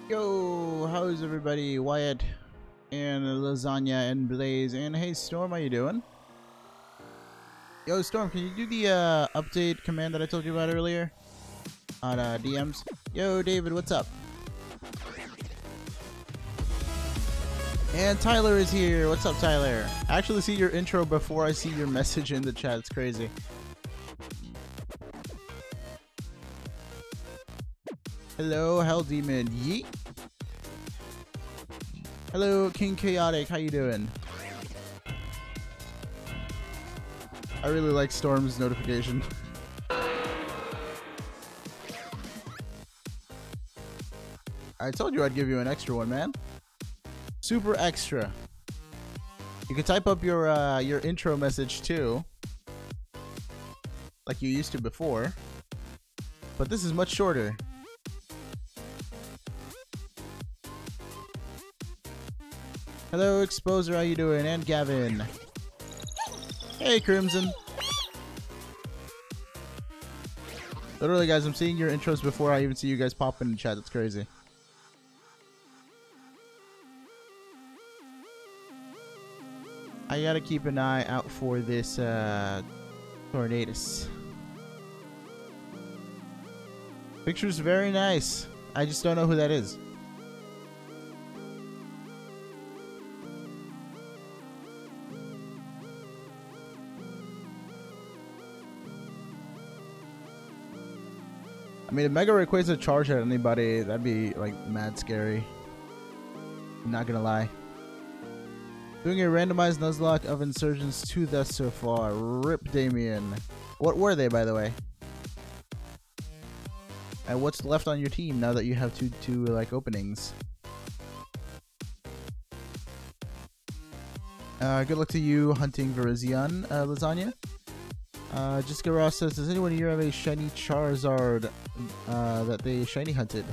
Yo, how's everybody? Wyatt and Lasagna and Blaze and hey Storm, how you doing? Yo Storm, can you do the update command that I told you about earlier on DMs? Yo David, what's up? And Tyler is here. What's up, Tyler? I actually see your intro before I see your message in the chat. It's crazy. Hello, Hell Demon. Yeet. Hello, King Chaotic. How you doing? I really like Storm's notification. I told you I'd give you an extra one, man. Super extra. You can type up your intro message too, like you used to before, but this is much shorter. Hello, Exposer, how you doing? And Gavin. Hey, Crimson. Literally, guys, I'm seeing your intros before I even see you guys pop in the chat. That's crazy. I gotta keep an eye out for this Tornadus. Picture's very nice. I just don't know who that is. I mean, if Mega Rayquaza charge at anybody, that'd be like mad scary. I'm not gonna lie. Doing a randomized Nuzlocke of Insurgents 2 deaths so far. Rip Damien. What were they, by the way? And what's left on your team now that you have two like openings? Good luck to you hunting Virizion, Lasagna. Jessica Ross says, does anyone here have a shiny Charizard that they shiny hunted?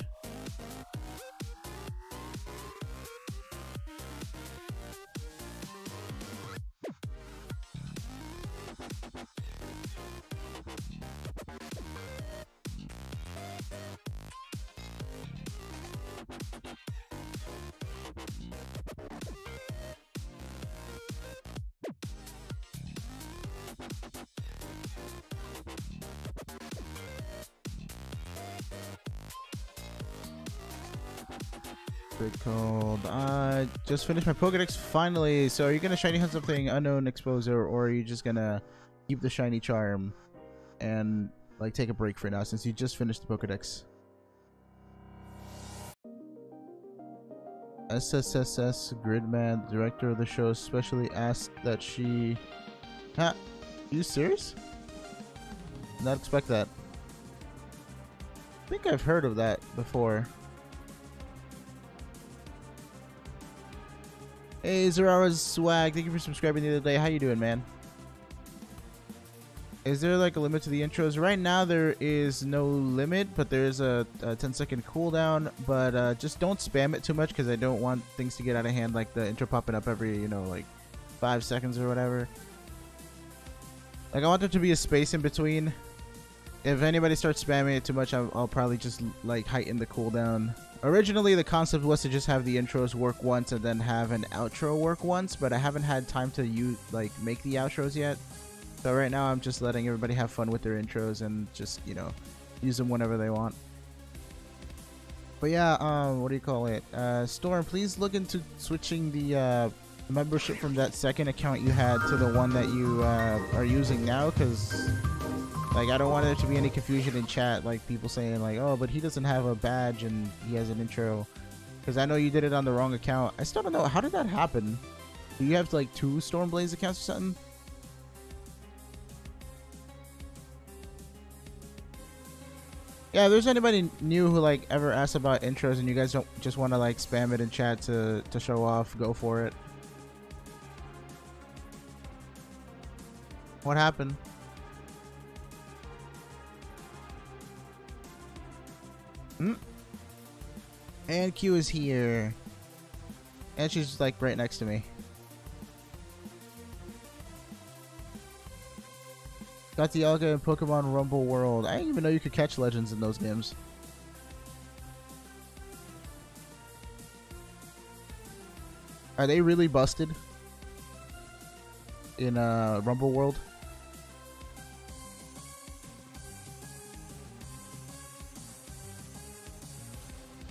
Called. I just finished my Pokedex finally. So are you gonna shiny hunt something unknown Exposer, or are you just gonna keep the shiny charm and like take a break for now since you just finished the Pokedex? SSSS Gridman, the director of the show, specially asked that she... Huh? Are you serious? Did not expect that. I think I've heard of that before. Hey, Zerara's Swag, thank you for subscribing the other day. How you doing, man? Is there like a limit to the intros? Right now there is no limit, but there is a 10-second cooldown. But just don't spam it too much because I don't want things to get out of hand, like the intro popping up every, you know, like 5 seconds or whatever. Like I want there to be a space in between. If anybody starts spamming it too much, I'll probably just like heighten the cooldown. Originally, the concept was to just have the intros work once and then have an outro work once, but I haven't had time to make the outros yet. So right now, I'm just letting everybody have fun with their intros and just, you know, use them whenever they want. But yeah, what do you call it? Storm, please look into switching the membership from that second account you had to the one that you are using now, because... like, I don't want there to be any confusion in chat, like people saying like, oh, but he doesn't have a badge and he has an intro. Because I know you did it on the wrong account. I still don't know, how did that happen? Do you have like 2 Stormblaze accounts or something? Yeah, if there's anybody new who like ever asks about intros and you guys don't just want to like spam it in chat to show off, go for it. What happened? And Q is here. And she's just like right next to me. Got the Dialga in Pokemon Rumble World. I didn't even know you could catch legends in those games. Are they really busted in Rumble World?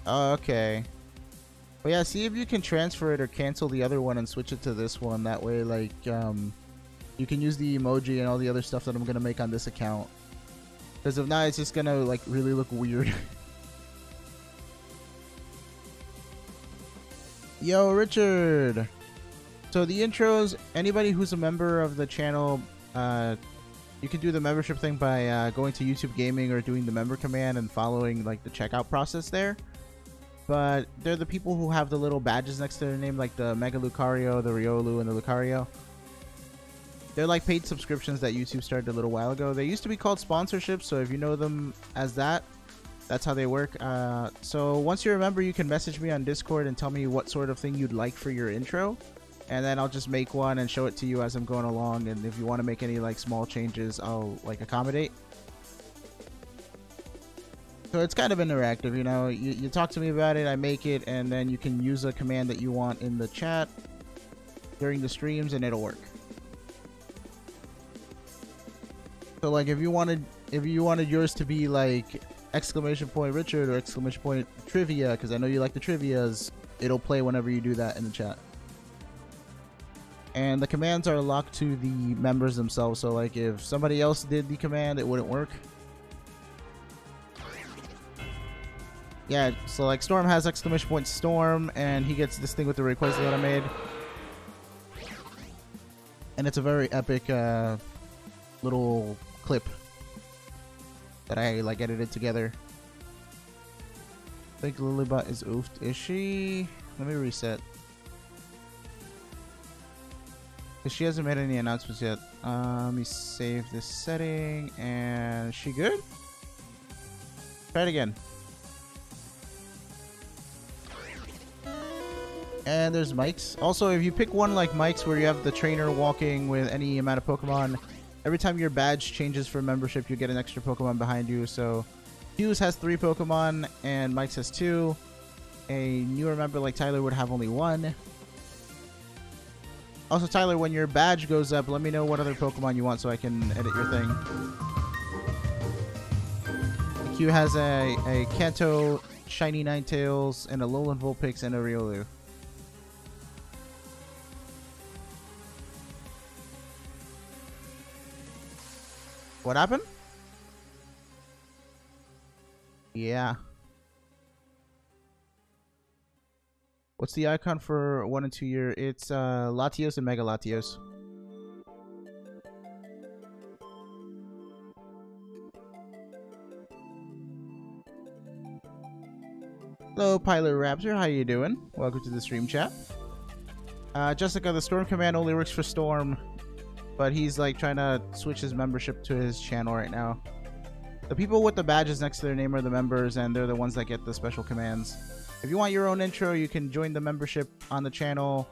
Okay. But yeah, see if you can transfer it or cancel the other one and switch it to this one. That way, like, you can use the emoji and all the other stuff that I'm gonna make on this account. Because if not, it's just gonna like really look weird. Yo, Richard. So the intros, anybody who's a member of the channel, you can do the membership thing by going to YouTube Gaming or doing the member command and following like the checkout process there. But they're the people who have the little badges next to their name, like the Mega Lucario, the Riolu, and the Lucario. They're like paid subscriptions that YouTube started a little while ago. They used to be called sponsorships, so if you know them as that, that's how they work. So once you're a member, you can message me on Discord and tell me what sort of thing you'd like for your intro. And then I'll just make one and show it to you as I'm going along. And if you want to make any like small changes, I'll like accommodate. So it's kind of interactive, you know. You talk to me about it, I make it, and then you can use a command that you want in the chat during the streams, and it'll work. So like if you wanted yours to be like exclamation point Richard or exclamation point trivia, because I know you like the trivias, it'll play whenever you do that in the chat. And the commands are locked to the members themselves, so like if somebody else did the command, it wouldn't work. Yeah, so like Storm has exclamation point Storm, and he gets this thing with the request that I made. And it's a very epic little clip that I like edited together. I think Lilybot is oofed. Is she? Let me reset. Because she hasn't made any announcements yet. Let me save this setting. And is she good? Try it again. And there's Mike's. Also, if you pick one like Mike's where you have the trainer walking with any amount of Pokemon, every time your badge changes for membership, you get an extra Pokemon behind you. So Hughes has 3 Pokemon and Mike's has 2. A newer member like Tyler would have only 1. Also, Tyler, when your badge goes up, let me know what other Pokemon you want so I can edit your thing. Q has a Kanto, Shiny Ninetales, and a Alolan Vulpix, and a Riolu. What happened? Yeah. What's the icon for 1 and 2 year? It's Latios and Mega Latios. Hello, Pilot Raptor. How you doing? Welcome to the stream chat. Jessica, the Storm command only works for Storm, but he's like trying to switch his membership to his channel right now. The people with the badges next to their name are the members, and they're the ones that get the special commands. If you want your own intro, you can join the membership on the channel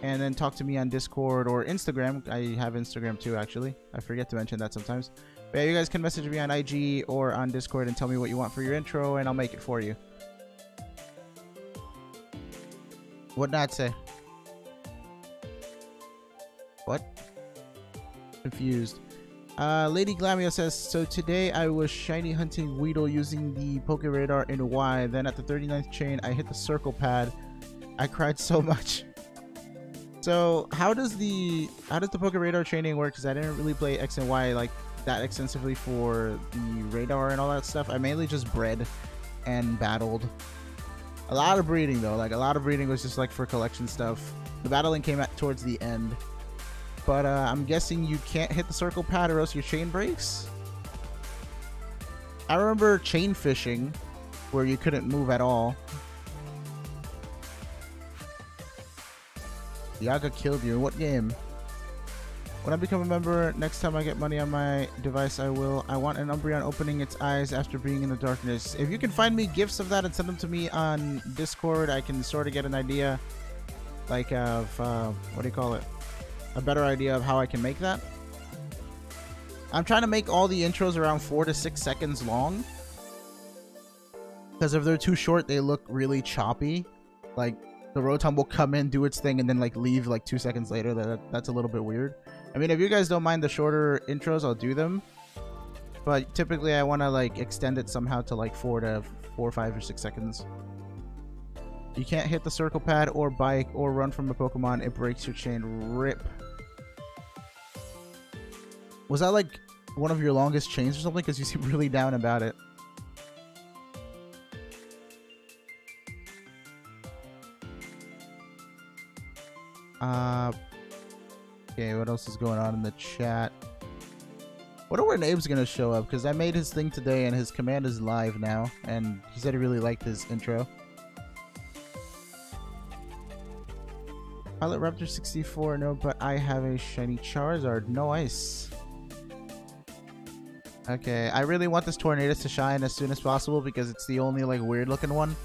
and then talk to me on Discord or Instagram. I have Instagram too, actually. I forget to mention that sometimes. But yeah, you guys can message me on IG or on Discord and tell me what you want for your intro, and I'll make it for you. What'd that say? What? Confused. Lady Glamio says, so today I was shiny hunting Weedle using the Poke Radar in Y. Then at the 39th chain, I hit the circle pad. I cried so much. So how does the Poke Radar training work? Because I didn't really play X and Y like that extensively for the radar and all that stuff. I mainly just bred and battled. A lot of breeding though. Like a lot of breeding was just like for collection stuff. The battling came at towards the end. But I'm guessing you can't hit the circle pad or else your chain breaks. I remember chain fishing where you couldn't move at all. Yaga killed you. In what game? When I become a member, next time I get money on my device, I will. I want an Umbreon opening its eyes after being in the darkness. If you can find me gifts of that and send them to me on Discord, I can sort of get an idea, like of what do you call it? A better idea of how I can make that. I'm trying to make all the intros around 4 to 6 seconds long, because if they're too short, they look really choppy. Like the Rotom will come in, do its thing, and then like leave like 2 seconds later. That's a little bit weird. I mean, if you guys don't mind the shorter intros, I'll do them. But typically I want to like extend it somehow to like 4 or 5 or 6 seconds. You can't hit the circle pad or bike or run from a Pokemon. It breaks your chain. Rip. Was that like one of your longest chains or something? Because you seem really down about it. Okay, what else is going on in the chat? Wonder where Nabe's gonna show up, because I made his thing today and his command is live now, and he said he really liked his intro. Pilot Raptor 64, no, but I have a shiny Charizard. No ice. Okay, I really want this Tornadus to shine as soon as possible because it's the only like weird looking one.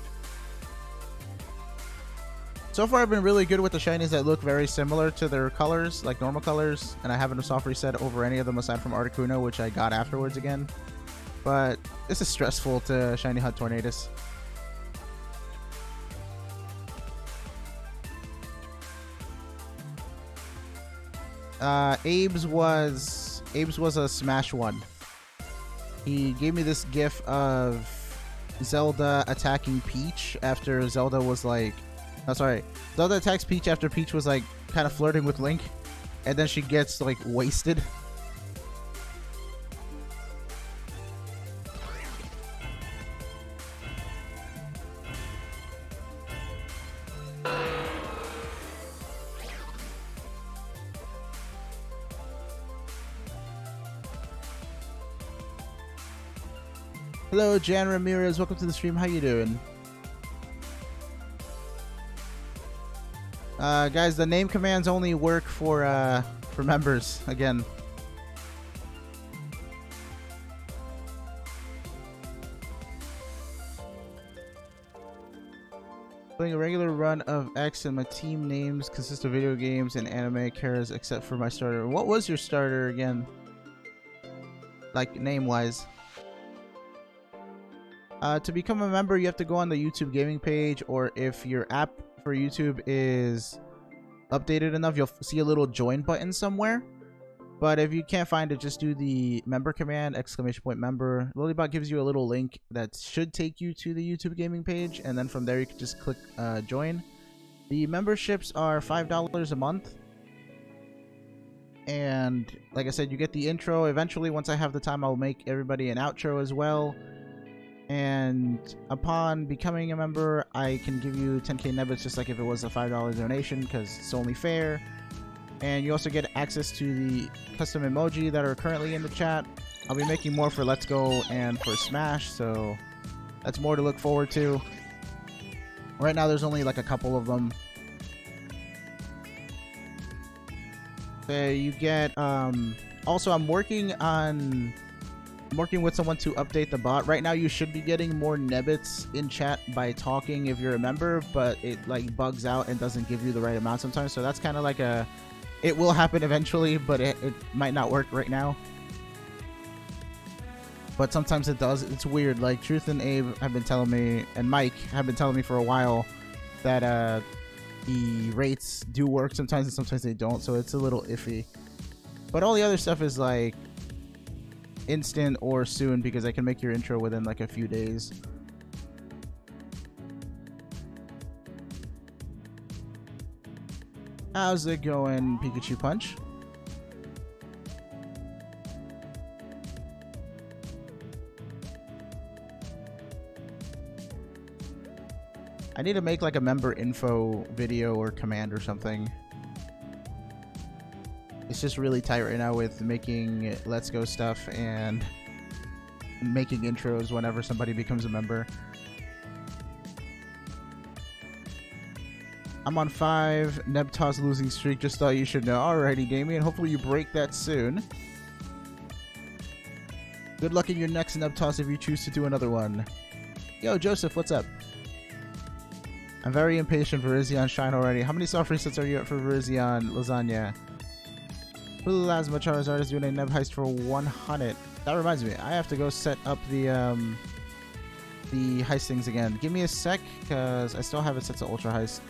So far I've been really good with the shinies that look very similar to their colors, like normal colors, and I haven't a soft reset over any of them aside from Articuno, which I got afterwards again. But this is stressful to shiny hunt Tornadus. Abe's was a Smash 1. He gave me this gif of Zelda attacking Peach after Zelda was like... Oh, sorry. Zelda attacks Peach after Peach was like kind of flirting with Link, and then she gets like wasted. Hello, Jan Ramirez. Welcome to the stream. How you doing? Guys, the name commands only work for members, again. Playing a regular run of X and my team names consist of video games and anime characters except for my starter. What was your starter again? Like, name-wise. To become a member, you have to go on the YouTube gaming page, or if your app for YouTube is updated enough, you'll see a little join button somewhere. But if you can't find it, just do the member command, !member. Lilybot gives you a little link that should take you to the YouTube gaming page, and then from there you can just click join. The memberships are $5 a month. And like I said, you get the intro. Eventually, once I have the time, I'll make everybody an outro as well. And upon becoming a member, I can give you 10k Nebbits just like if it was a $5 donation, because it's only fair. And you also get access to the custom emoji that are currently in the chat. I'll be making more for Let's Go and for Smash, so that's more to look forward to. Right now there's only like a couple of them. So you get, also I'm working with someone to update the bot. Right now you should be getting more Nebbits in chat by talking if you're a member, but it like bugs out and doesn't give you the right amount sometimes. So that's kind of like a... It will happen eventually, but it might not work right now. But sometimes it does. It's weird. Like Truth and Abe have been telling me, and Mike have been telling me for a while that the rates do work sometimes and sometimes they don't. So it's a little iffy. But all the other stuff is like instant or soon, because I can make your intro within like a few days. How's it going, Pikachu Punch? I need to make like a member info video or command or something. It's just really tight right now with making Let's Go stuff and making intros whenever somebody becomes a member. I'm on 5 Nebtoss losing streak. Just thought you should know. Alrighty, Damien. Hopefully you break that soon. Good luck in your next Nebtoss if you choose to do another one. Yo, Joseph, what's up? I'm very impatient for Virizion Shine already. How many soft resets are you at for Virizion Lasagna? Plasma Charizard is doing a Nebheist for 100. That reminds me, I have to go set up the heist things again. Give me a sec, because I still have it set to Ultra Heist.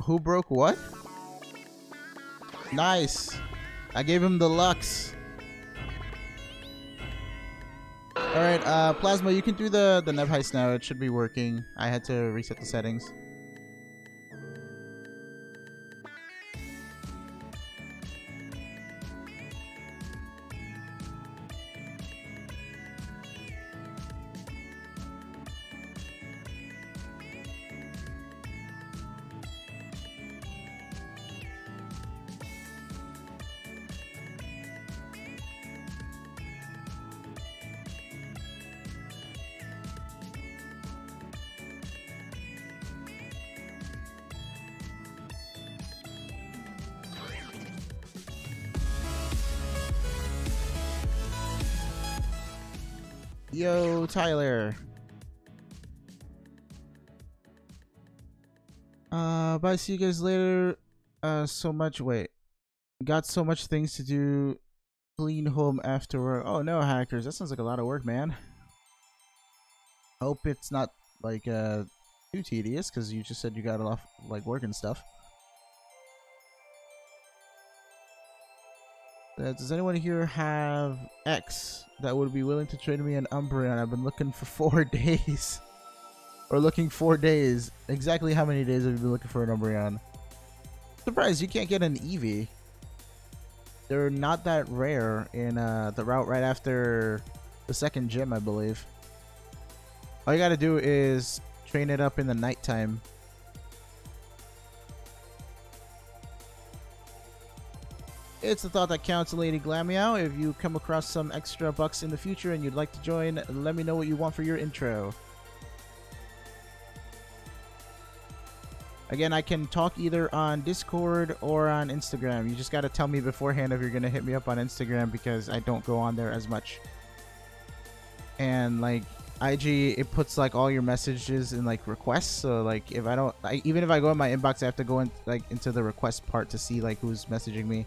Who broke what? Nice. I gave him the Lux. Alright, Plasma, you can do the Nebheist now. It should be working. I had to reset the settings. Yo, Tyler. Bye, see you guys later. So much, wait. Got so much things to do. Clean home afterward. Oh no, hackers. That sounds like a lot of work, man. Hope it's not, like, too tedious, because you just said you got a lot, like, work and stuff. Does anyone here have X that would be willing to trade me an Umbreon? I've been looking for 4 days. Or looking 4 days. Exactly how many days have you been looking for an Umbreon? Surprised you can't get an Eevee. They're not that rare in the route right after the second gym, I believe. All you gotta do is train it up in the nighttime. It's the thought that counts, Lady Glameow. If you come across some extra bucks in the future and you'd like to join, let me know what you want for your intro. Again, I can talk either on Discord or on Instagram. You just gotta tell me beforehand if you're gonna hit me up on Instagram, because I don't go on there as much. And like IG, it puts like all your messages in like requests. So like if I don't, even if I go in my inbox, I have to go in like into the request part to see like who's messaging me.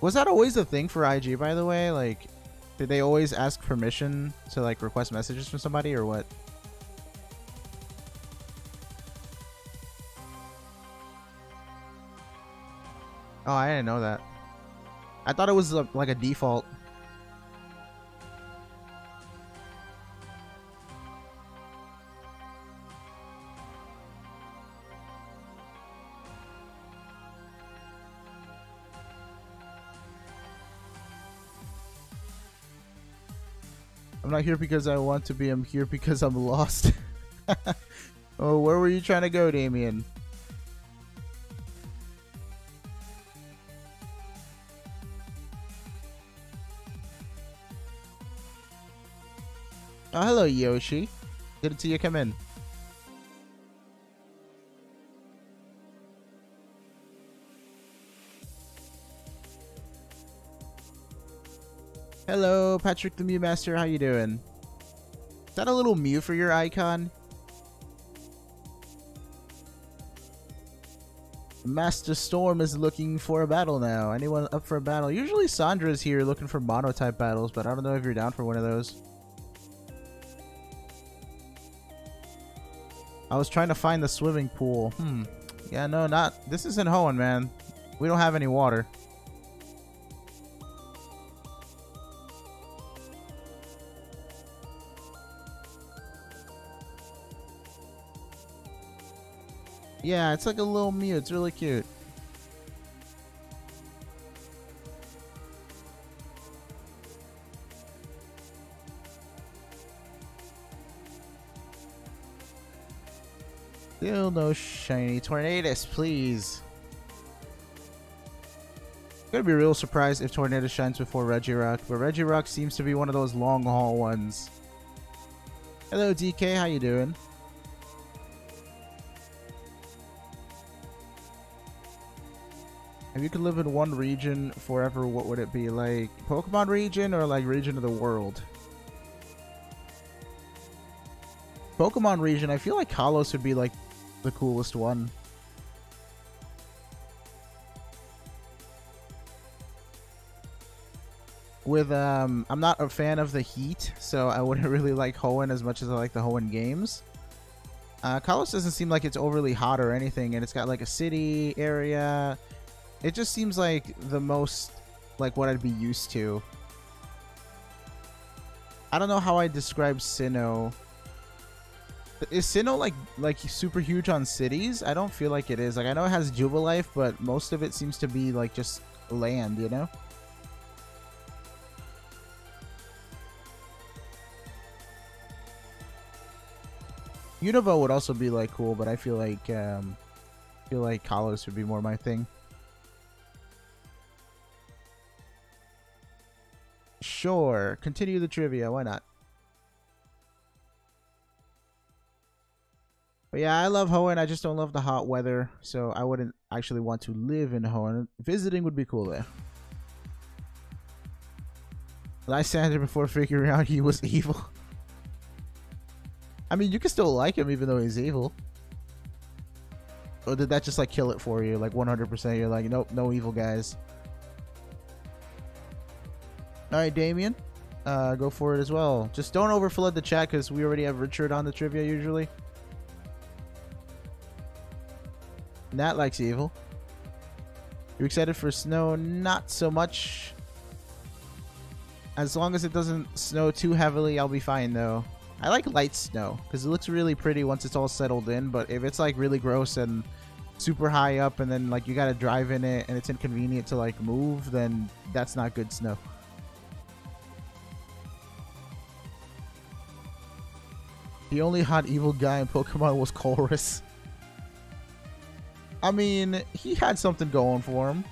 Was that always a thing for IG, by the way? Like, did they always ask permission to like request messages from somebody or what? Oh, I didn't know that. I thought it was like a default. I'm not here because I want to be. I'm here because I'm lost. Oh, where were you trying to go, Damien? Oh, hello, Yoshi. Good to see you come in. Hello, Patrick the Mew Master. How you doing? Is that a little Mew for your icon? Master Storm is looking for a battle now. Anyone up for a battle? Usually Sandra's here looking for mono-type battles, but I don't know if you're down for one of those. I was trying to find the swimming pool. Yeah, no, not... This isn't Hoenn, man. We don't have any water. Yeah, it's like a little Mew. It's really cute. Still no shiny Tornadus, please. I'm gonna be real surprised if Tornadus shines before Regirock, but Regirock seems to be one of those long haul ones. Hello DK, how you doing? If you could live in one region forever, what would it be? Like Pokemon region or like region of the world? Pokemon region, I feel like Kalos would be like the coolest one. With I'm not a fan of the heat, so I wouldn't really like Hoenn as much as I like the Hoenn games. Kalos doesn't seem like it's overly hot or anything, and it's got like a city area. It just seems like the most like what I'd be used to. I don't know how I describe Sinnoh. Is Sinnoh like super huge on cities? I don't feel like it is. Like, I know it has Jubilife, but most of it seems to be like just land, you know? Unova would also be like cool, but I feel like Kalos would be more my thing. Sure, continue the trivia. Why not? But yeah, I love Hoenn. I just don't love the hot weather, so I wouldn't actually want to live in Hoenn. Visiting would be cool there. Lysander before figuring out he was evil. I mean, you can still like him even though he's evil. Or did that just like kill it for you? Like 100%, you're like, nope, no evil guys. Alright, Damien. Go for it as well. Just don't overflood the chat because we already have Richard on the trivia usually. Nat likes evil. You excited for snow? Not so much. As long as it doesn't snow too heavily, I'll be fine though. I like light snow because it looks really pretty once it's all settled in, but if it's like really gross and super high up and then like you gotta drive in it and it's inconvenient to like move, then that's not good snow. The only hot evil guy in Pokemon was Chorus. I mean, he had something going for him.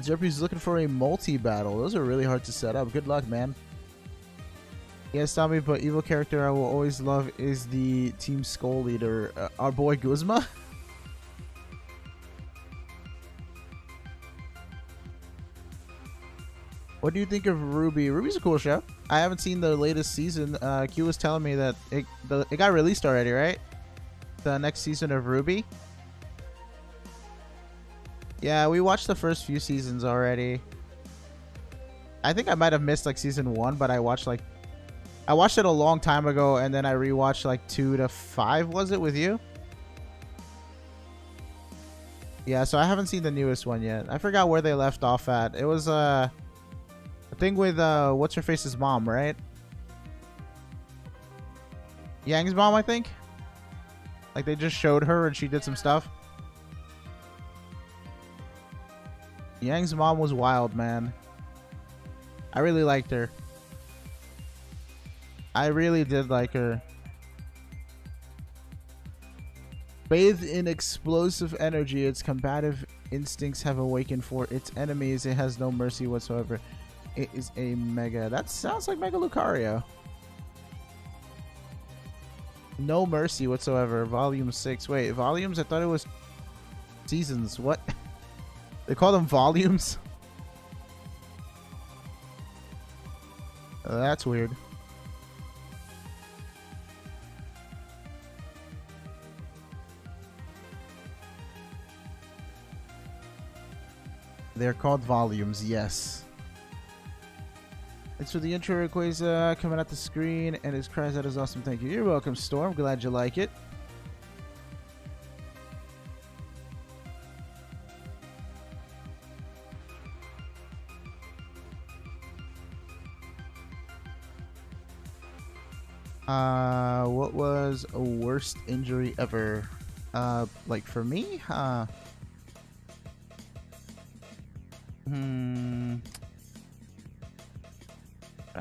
Jerpy's looking for a multi-battle. Those are really hard to set up. Good luck, man. Yes, Tommy, but evil character I will always love is the Team Skull leader, our boy Guzma. What do you think of Ruby? Ruby's a cool show. I haven't seen the latest season. Q was telling me that it got released already, right? The next season of Ruby. Yeah, we watched the first few seasons already. I think I might have missed like season 1, but I watched it a long time ago, and then I rewatched like 2 to 5. Was it with you? Yeah, so I haven't seen the newest one yet. I forgot where they left off at. It was a thing with what's her face's mom, right? Yang's mom, I think. Like they just showed her and she did some stuff. Yang's mom was wild, man. I really liked her. I really did like her. Bathed in explosive energy, its combative instincts have awakened for its enemies. It has no mercy whatsoever. It is a mega. That sounds like Mega Lucario. No mercy whatsoever. Volume 6. Wait, volumes? I thought it was seasons. What? They call them volumes? That's weird. They're called volumes, yes. Thanks for the intro, Rayquaza, coming at the screen, and his cries out is awesome. Thank you. You're welcome, Storm. Glad you like it. What was a worst injury ever? Like for me? Trying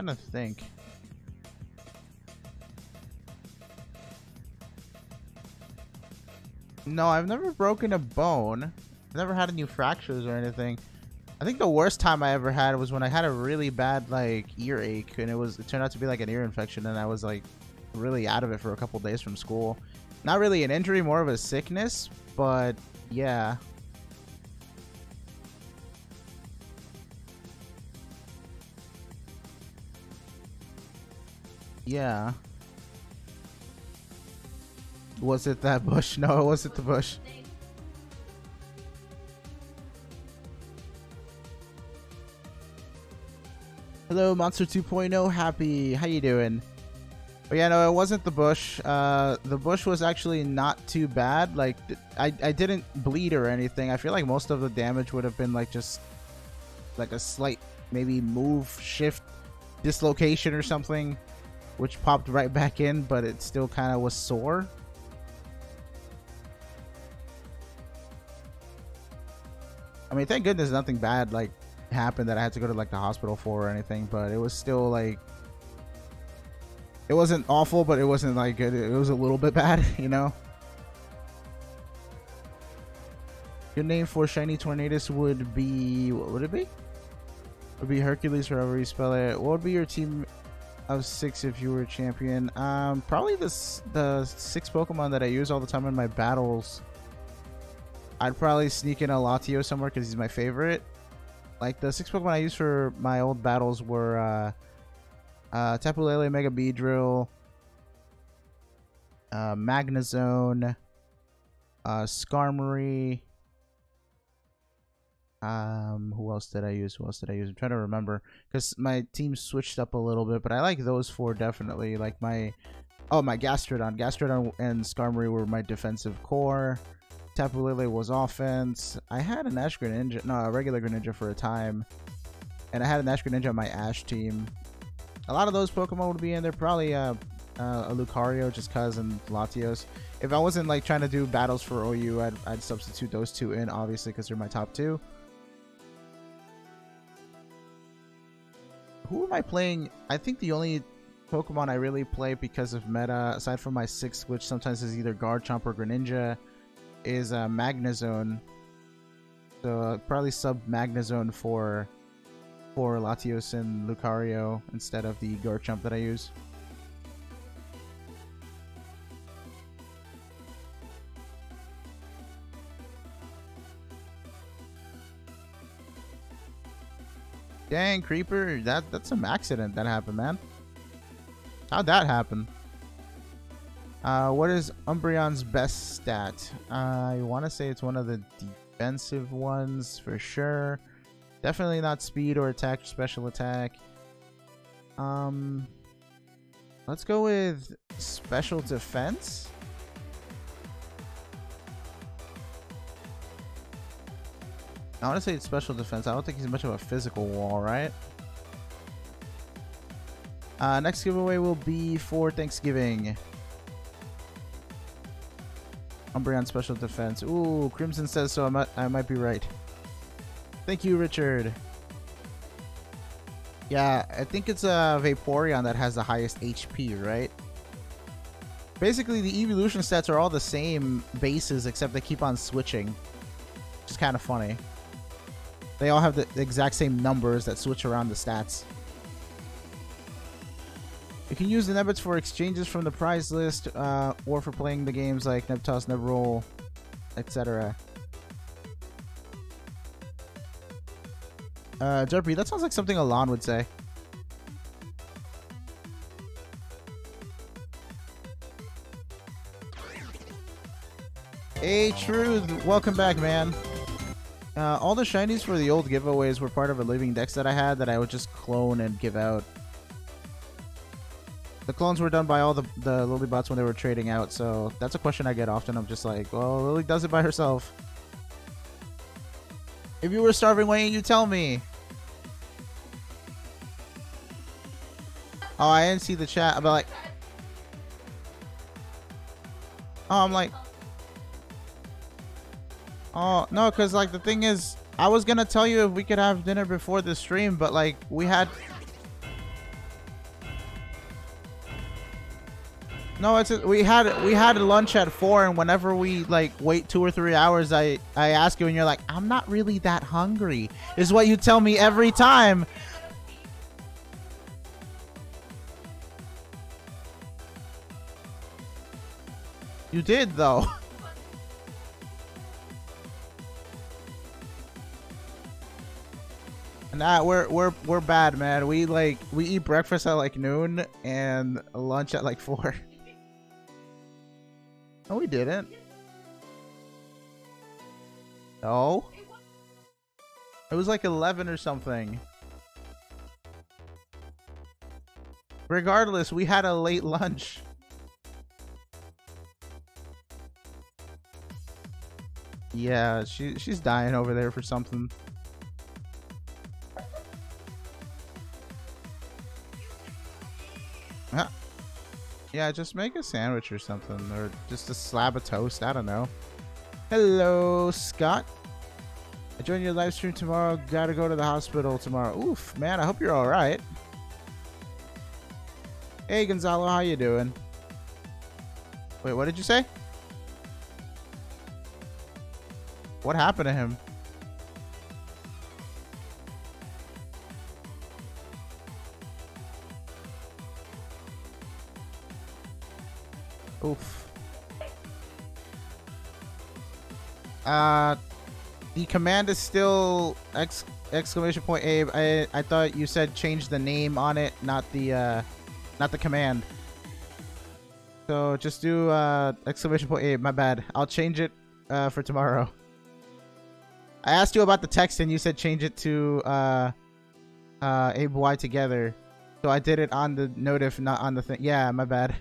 to think. No, I've never broken a bone. I've never had any fractures or anything. I think the worst time I ever had was when I had a really bad like earache, and it turned out to be like an ear infection, and I was like really out of it for a couple days from school. Not really an injury, more of a sickness, but yeah. Yeah. Was it that bush? No, it wasn't the bush. Hello, Monster 2.0 Happy. How you doing? But yeah, no, it wasn't the bush. The bush was actually not too bad. Like, I didn't bleed or anything. I feel like most of the damage would have been like just like a slight maybe move, shift, dislocation or something, which popped right back in, but it still kind of was sore. I mean, thank goodness nothing bad like happened that I had to go to like the hospital for or anything, but it was still like, it wasn't awful, but it wasn't like good. It was a little bit bad, you know. Your name for Shiny Tornadus would be, what would it be? It would be Hercules, however you spell it. What would be your team of 6 if you were a champion? Probably the 6 Pokemon that I use all the time in my battles. I'd probably sneak in a Latios somewhere because he's my favorite. Like the 6 Pokemon I used for my old battles were Tapu Lele, Mega Beedrill, Magnezone, Skarmory. Who else did I use? I'm trying to remember because my team switched up a little bit, but I like those 4 definitely. Like my Gastrodon and Skarmory were my defensive core. Tapu Lele was offense. I had an Ash Greninja, no, a regular Greninja for a time, and I had an Ash Greninja on my Ash team. A lot of those Pokemon would be in there. Probably a Lucario, just cause, and Latios. If I wasn't like trying to do battles for OU, I'd substitute those 2 in, obviously, because they're my top 2. Who am I playing? I think the only Pokemon I really play because of meta, aside from my 6, which sometimes is either Garchomp or Greninja, is Magnezone. So probably sub Magnezone for Latios and Lucario instead of the Garchomp that I use. Dang, Creeper, that's some accident that happened, man. How'd that happen? What is Umbreon's best stat? I want to say it's one of the defensive ones for sure. Definitely not speed or attack, special attack. Let's go with special defense. I want to say it's special defense. I don't think he's much of a physical wall, right? Next giveaway will be for Thanksgiving. Umbreon special defense. Ooh, Crimson says so. I might be right. Thank you, Richard. Yeah, I think it's a Vaporeon that has the highest HP, right? Basically, the evolution stats are all the same bases, except they keep on switching. Which is kind of funny. They all have the exact same numbers that switch around the stats. You can use the Nebbits for exchanges from the prize list, or for playing the games like Nebtoss, Nebroll, etc. Derpy, that sounds like something Alon would say. Hey, Truth, welcome back, man. All the shinies for the old giveaways were part of a living dex that I had that I would just clone and give out. The clones were done by all the Lilybots when they were trading out, so that's a question I get often. I'm just like, well, Lily does it by herself. If you were starving, why didn't you tell me? Oh, I didn't see the chat. I'm like... Oh, I'm like... Oh, no, because, like, the thing is, I was going to tell you if we could have dinner before the stream, but, like, we had... No, we had lunch at 4, and whenever we, like, wait 2 or 3 hours, I ask you, and you're like, I'm not really that hungry, is what you tell me every time. You did, though. Nah, we're bad, man. We eat breakfast at like noon and lunch at like 4. No, we didn't. No. It was like 11 or something. Regardless, we had a late lunch. Yeah, she's dying over there for something. Yeah, just make a sandwich or something, or just a slab of toast. I don't know. Hello, Scott. I join your live stream tomorrow. Gotta go to the hospital tomorrow. Oof, man. I hope you're all right. Hey, Gonzalo, how you doing? Wait, what did you say? What happened to him? Oof. The command is still exclamation point Abe. I thought you said change the name on it, not the command. So just do exclamation point Abe. My bad. I'll change it for tomorrow. I asked you about the text and you said change it to Abe Y together. So I did it on the notif, not on the thing. Yeah, my bad.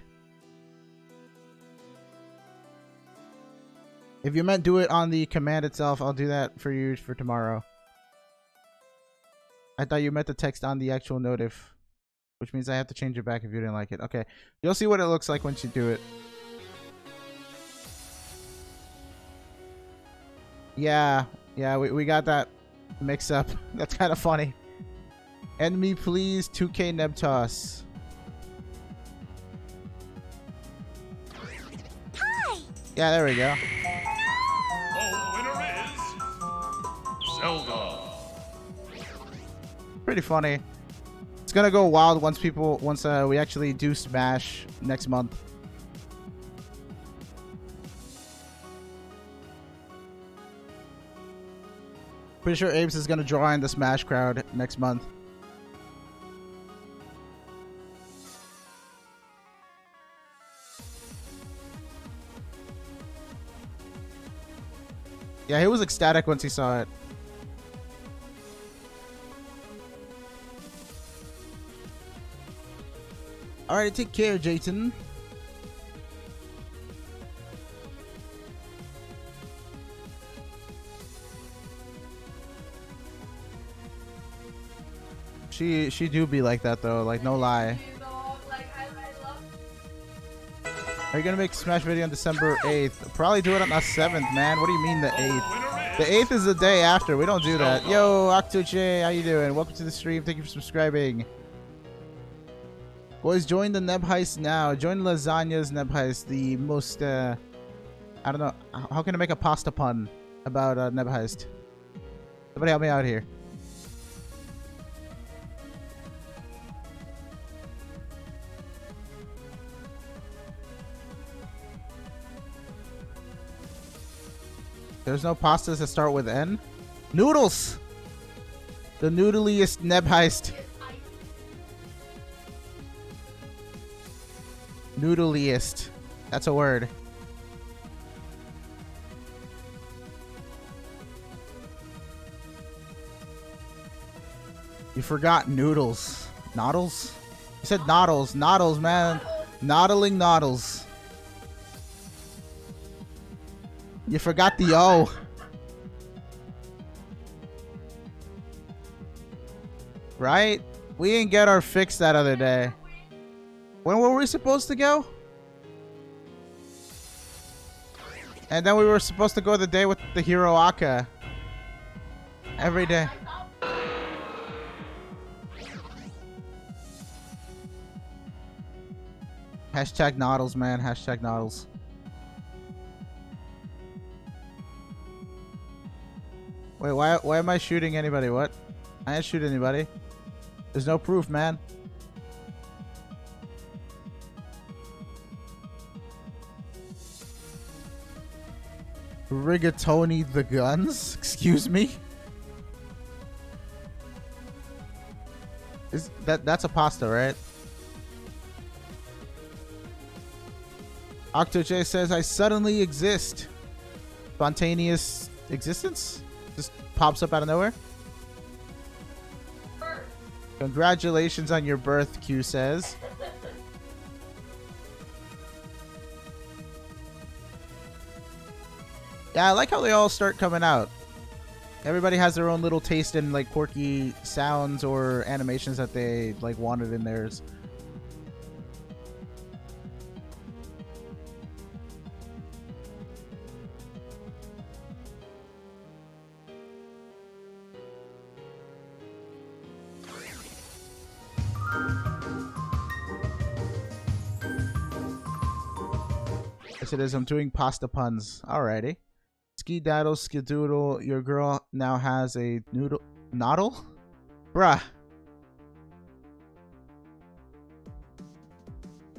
If you meant do it on the command itself, I'll do that for you for tomorrow. I thought you meant the text on the actual notif, which means I have to change it back if you didn't like it. Okay, you'll see what it looks like once you do it. Yeah, we got that mix up. That's kind of funny. End me please, 2K Nebtoss. Hi. Yeah, there we go. Zelda. Pretty funny. It's gonna go wild once we actually do Smash next month. Pretty sure Abe's is gonna join the Smash crowd next month. Yeah, he was ecstatic once he saw it. Alright, take care, Jayton. She do be like that though, like no lie. Are you gonna make a Smash video on December 8th? Probably do it on the 7th, man. What do you mean the 8th? The 8th is the day after. We don't do that. Yo, Octoche, how you doing? Welcome to the stream. Thank you for subscribing. Boys, join the Nebheist now. Join Lasagna's Nebheist, the most, I don't know. How can I make a pasta pun about Nebheist? Somebody help me out here. There's no pastas that start with N? Noodles! The noodliest Nebheist. Noodliest. That's a word. You forgot noodles. Noddles? You said noddles. Noddles, man. Noddling noddles. You forgot the O. Right? We didn't get our fix that other day. When were we supposed to go? And then we were supposed to go the day with the hero Aka. Every day. Hashtag noddles, man. Hashtag noddles. Wait, why am I shooting anybody? What? I didn't shoot anybody. There's no proof, man. Rigatoni the guns? Excuse me? Is that's a pasta, right? OctoJ says I suddenly exist. Spontaneous existence? Just pops up out of nowhere? Congratulations on your birth, Q says. Yeah, I like how they all start coming out. Everybody has their own little taste in like quirky sounds or animations that they like wanted in theirs. Yes, it is. I'm doing pasta puns. Alrighty. Ski-daddle, skidoodle. Your girl now has a noodle... Noddle? Bruh.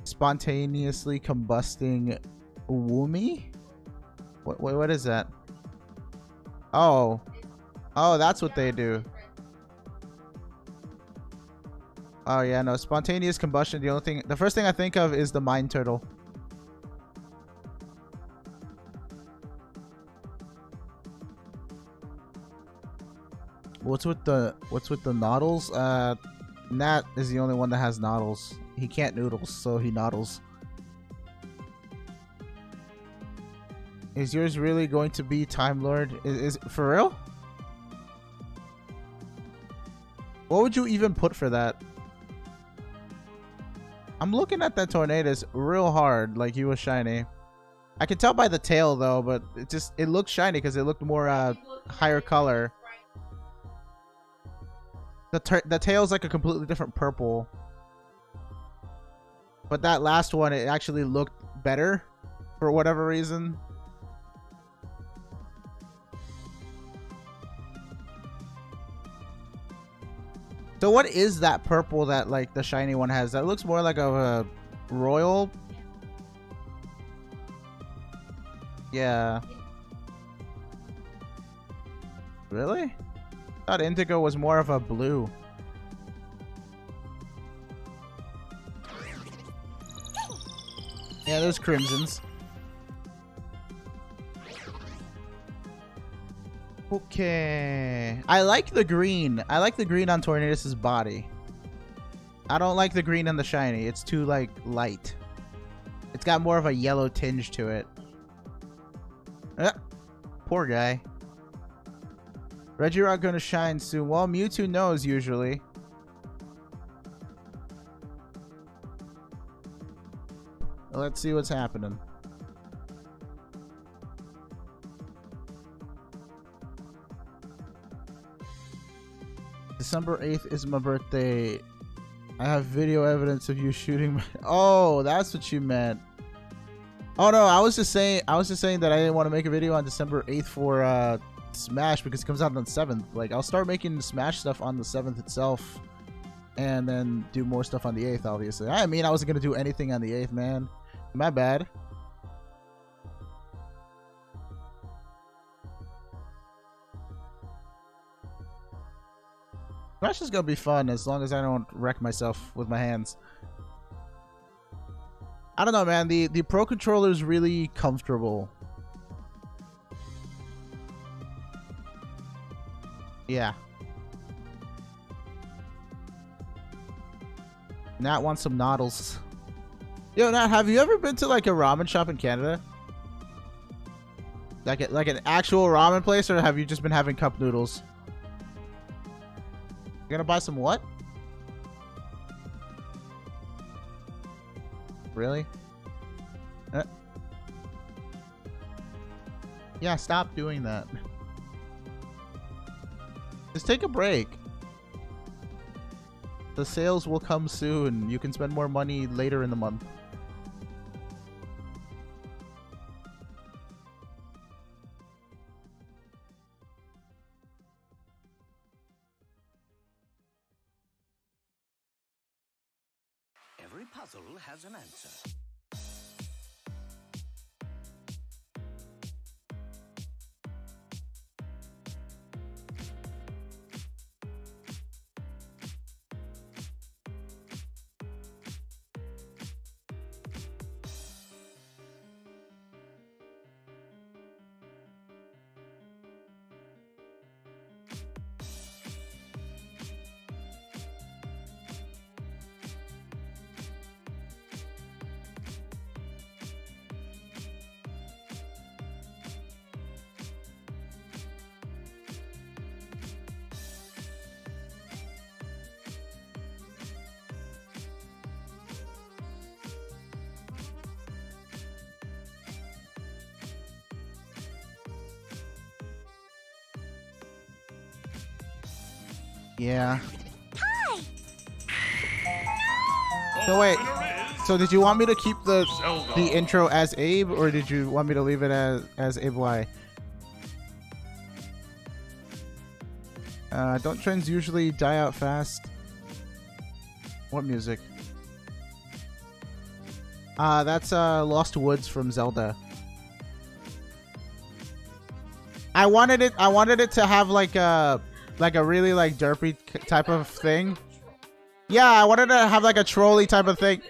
Spontaneously combusting woomy? What is that? Oh. Oh, that's what they do. Oh, yeah, no. Spontaneous combustion. The first thing I think of is the mine turtle. What's with the noddles? Nat is the only one that has noddles. He can't noodles, so he noddles. Is yours really going to be Time Lord? Is for real? What would you even put for that? I'm looking at that Tornadus real hard, like he was shiny. I can tell by the tail though, but it looked shiny because it looked more higher color. The tail's like a completely different purple. But that last one, it actually looked better for whatever reason. So what is that purple that like the shiny one has? That looks more like a royal. Yeah. Really? I thought indigo was more of a blue. Yeah, there's crimsons. Okay. I like the green. I like the green on Tornadus's body. I don't like the green on the shiny. It's too, like, light. It's got more of a yellow tinge to it. Poor guy. Regirock gonna shine soon. Well, Mewtwo knows, usually. Let's see what's happening. December 8th is my birthday. I have video evidence of you shooting my... Oh, that's what you meant. Oh no, I was just saying that I didn't want to make a video on December 8th for Smash because it comes out on the 7th. Like, I'll start making Smash stuff on the 7th itself and then do more stuff on the 8th, obviously. I mean, I wasn't going to do anything on the 8th, man. My bad. Smash is gonna be fun as long as I don't wreck myself with my hands. I don't know, man. The Pro Controller is really comfortable. Yeah. Nat wants some noodles. Yo, Nat, have you ever been to like a ramen shop in Canada? Like an actual ramen place, or have you just been having cup noodles? You're gonna buy some what? Really? Yeah, stop doing that. Just take a break. The sales will come soon. You can spend more money later in the month. Every puzzle has an answer. Yeah. So wait. So did you want me to keep the intro as Abe, or did you want me to leave it as Abe Y? Don't trends usually die out fast? What music? That's Lost Woods from Zelda. I wanted it to have like a really like derpy type of thing. Yeah, I wanted to have like a trolley type of thing.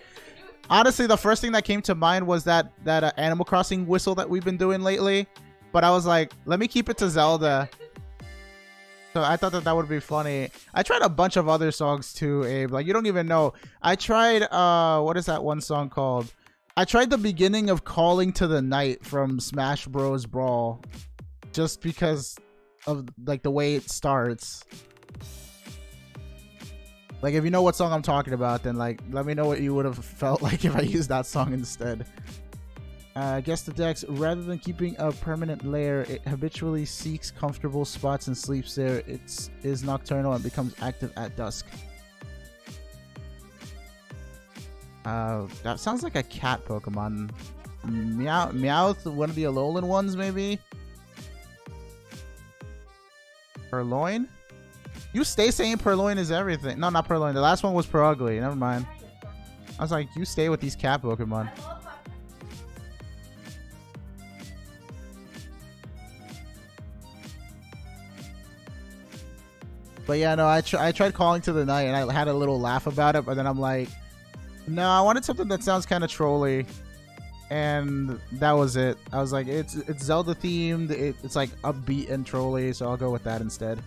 Honestly, the first thing that came to mind was that Animal Crossing whistle that we've been doing lately. But I was like, let me keep it to Zelda. So I thought that would be funny. I tried a bunch of other songs too, Abe. Like, you don't even know. I tried, what is that one song called? I tried the beginning of Calling to the Night from Smash Bros. Brawl. Just because of, like, the way it starts. Like, if you know what song I'm talking about, then, like, let me know what you would have felt like if I used that song instead. Guess the Dex, rather than keeping a permanent lair, it habitually seeks comfortable spots and sleeps there. It is nocturnal and becomes active at dusk. That sounds like a cat Pokemon. Meowth, one of the Alolan ones, maybe? Purloin? You stay saying Purloin is everything. No, not Purloin. The last one was Purugly. Never mind. I was like, you stay with these cat Pokemon. But yeah, no, I tried Calling to the Night and I had a little laugh about it, but then I'm like, no, I wanted something that sounds kind of trolly. And that was it. I was like, it's Zelda themed. It's like upbeat and trolly, so I'll go with that instead.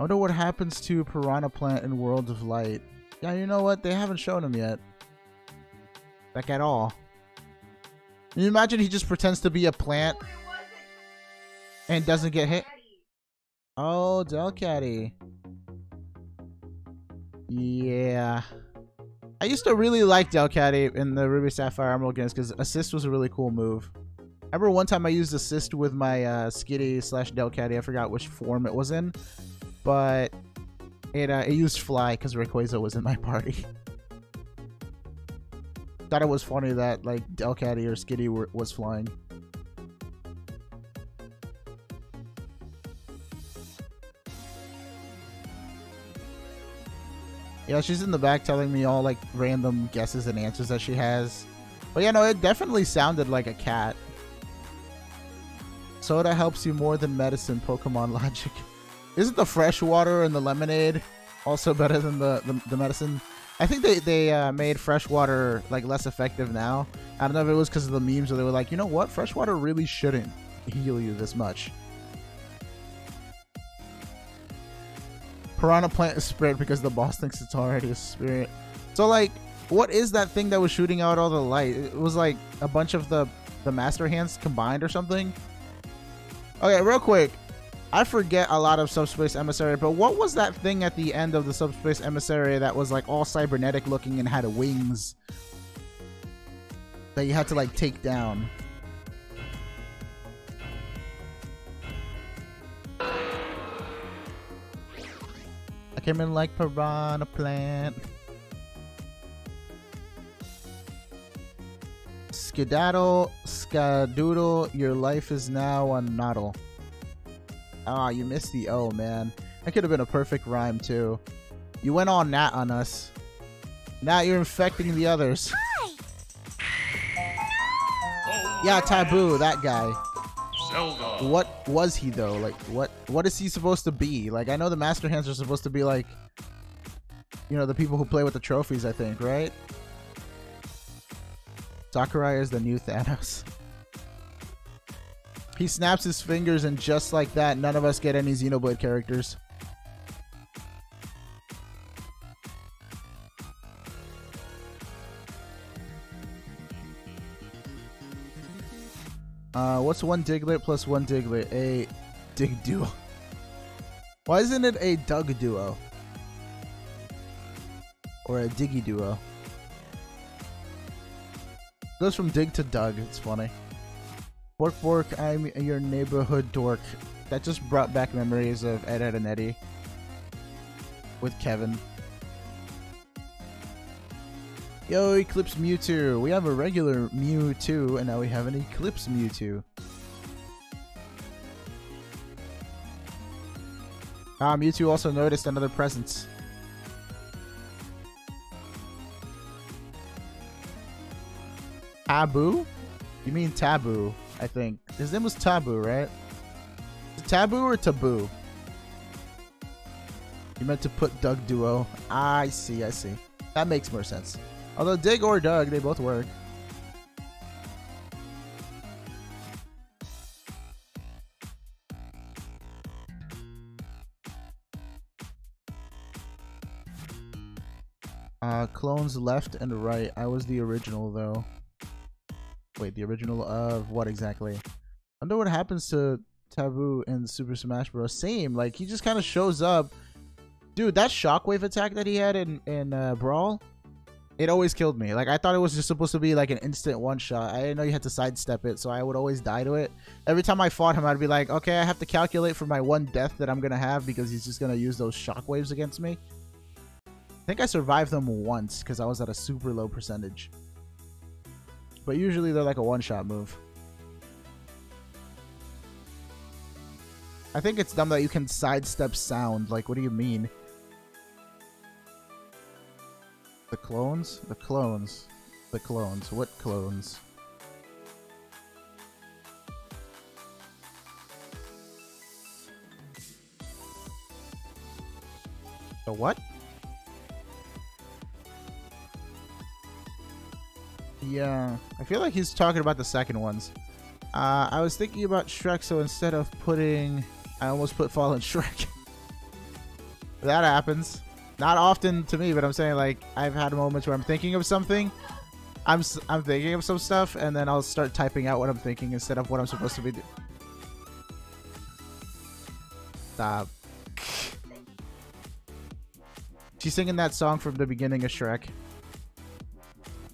I wonder what happens to Piranha Plant in World of Light. Yeah, you know what? They haven't shown him yet. Like, at all. Can you imagine he just pretends to be a plant and doesn't get hit? Oh, Delcatty. Yeah. I used to really like Delcatty in the Ruby Sapphire Emerald games because Assist was a really cool move. I remember one time I used Assist with my Skitty / Delcatty. I forgot which form it was in. But it used Fly because Rayquaza was in my party. Thought it was funny that like Delcatty or Skitty was flying. Yeah, she's in the back telling me all like random guesses and answers that she has. But yeah, no, it definitely sounded like a cat. Soda helps you more than medicine, Pokemon logic. Isn't the fresh water and the lemonade also better than the medicine? I think they made fresh water like less effective now. I don't know if it was because of the memes or they were like, you know what, fresh water really shouldn't heal you this much. Piranha Plant is spirit because the boss thinks it's already a spirit. So like, what is that thing that was shooting out all the light? It was like a bunch of the Master Hands combined or something. Okay, real quick. I forget a lot of Subspace Emissary, but what was that thing at the end of the Subspace Emissary that was like all cybernetic looking and had wings that you had to like take down? I came in like Piranha Plant. Skedaddle, Skadoodle, your life is now a noddle. Ah, you missed the O, man. That could have been a perfect rhyme, too. You went all Nat on us. Now you're infecting the others. Yeah, Taboo, that guy. Zelda. What was he, though? Like, what is he supposed to be? Like, I know the Master Hands are supposed to be, like, you know, the people who play with the trophies, I think, right? Sakurai is the new Thanos. He snaps his fingers and just like that, none of us get any Xenoblade characters. What's one Diglett plus one Diglett? A Dig Duo. Why isn't it a Dug Duo? Or a Diggy Duo? Goes from Dig to Dug, it's funny. Bork Bork, I'm your neighborhood dork. That just brought back memories of Ed, Ed, and Eddie with Kevin. Yo, Eclipse Mewtwo. We have a regular Mewtwo, and now we have an Eclipse Mewtwo. Ah, Mewtwo also noticed another presence. Taboo? You mean Taboo, I think. His name was Taboo, right? Is it Taboo or Taboo? You meant to put Doug Duo. I see, I see. That makes more sense. Although Dig or Doug, they both work. Clones left and right. I was the original, though. Wait, the original of what exactly? I wonder what happens to Taboo in Super Smash Bros. Same, like, he just kind of shows up. Dude, that shockwave attack that he had in Brawl, it always killed me. Like, I thought it was just supposed to be like an instant one-shot. I didn't know you had to sidestep it, so I would always die to it. Every time I fought him, I'd be like, okay, I have to calculate for my one death that I'm going to have because he's just going to use those shockwaves against me. I think I survived them once because I was at a super low percentage. But usually they're like a one-shot move. I think it's dumb that you can sidestep sound. Like, what do you mean? The clones? The clones. The clones. What clones? The what? Yeah, I feel like he's talking about the second ones. I was thinking about Shrek, so instead of putting... I almost put Fallen Shrek. That happens. Not often to me, but I'm saying, like, I've had moments where I'm thinking of something. I'm thinking of some stuff, and then I'll start typing out what I'm thinking instead of what I'm supposed to be doing. Stop. She's singing that song from the beginning of Shrek.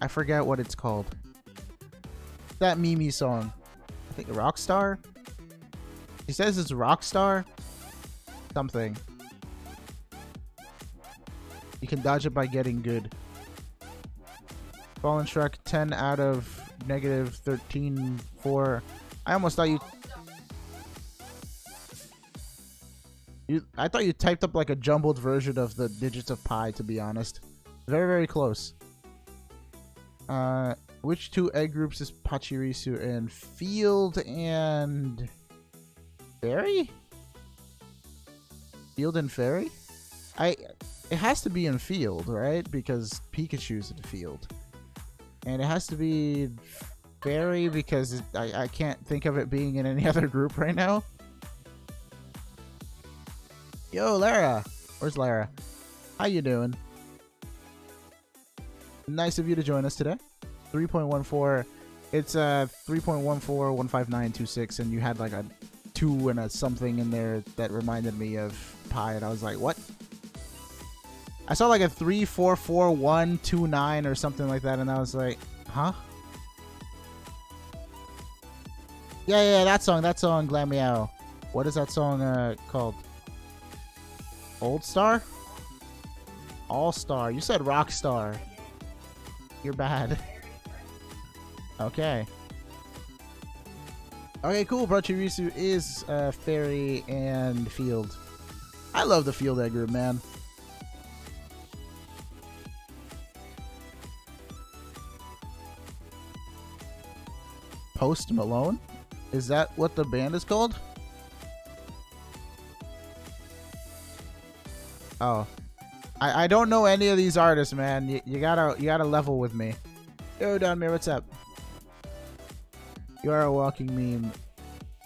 I forget what it's called. That Mimi song. I think Rockstar? He says it's Rockstar? Something. You can dodge it by getting good. Fallen Shrek, 10 out of negative 13, 4. I almost thought I thought you typed up like a jumbled version of the digits of pi, to be honest. Very, very close. Which two egg groups is Pachirisu in? Field and... Fairy? Field and Fairy? It has to be in Field, right? Because Pikachu's in Field. And it has to be Fairy because I can't think of it being in any other group right now. Yo, Lara! Where's Lara? How you doing? Nice of you to join us today. 3.14. It's 3.141592.6, and you had like a 2 and a something in there that reminded me of pi, and I was like, what? I saw like a 3444129 or something like that, and I was like, huh? Yeah, that song, Glam Meow. What is that song called? Old Star? All Star. You said Rockstar. You're bad. Okay. Okay, cool. Pachirisu is Fairy and Field. I love the Field egg group, man. Post Malone? Is that what the band is called? Oh. I don't know any of these artists, man. You gotta level with me. Yo, Donmir, what's up? You are a walking meme.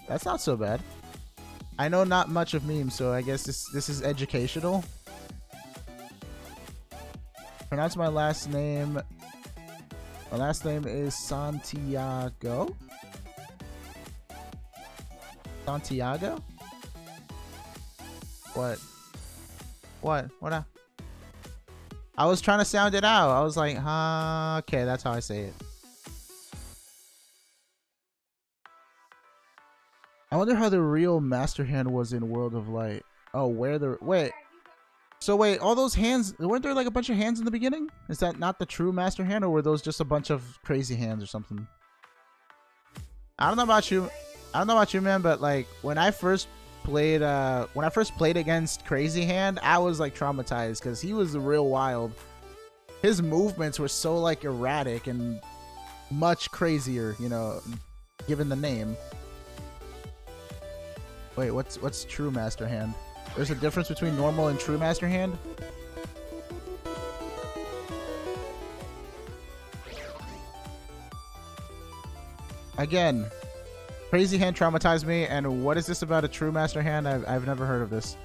That's not so bad. I know not much of memes, so I guess this is educational. Pronounce my last name. My last name is Santiago. Santiago? What? What? What? I was trying to sound it out. I was like, huh? Okay, that's how I say it. I wonder how the real Master Hand was in World of Light. Oh, where the wait. So wait, all those hands, weren't there like a bunch of hands in the beginning? Is that not the true Master Hand, or were those just a bunch of crazy hands or something? I don't know about you. I don't know about you, man, but like when I first played against Crazy Hand, I was like traumatized because he was real wild. His movements were so like erratic and much crazier, you know, given the name. Wait, what's true Master Hand? There's a difference between normal and true Master Hand? Again, Crazy Hand traumatized me, and what is this about a true Master Hand? I've never heard of this.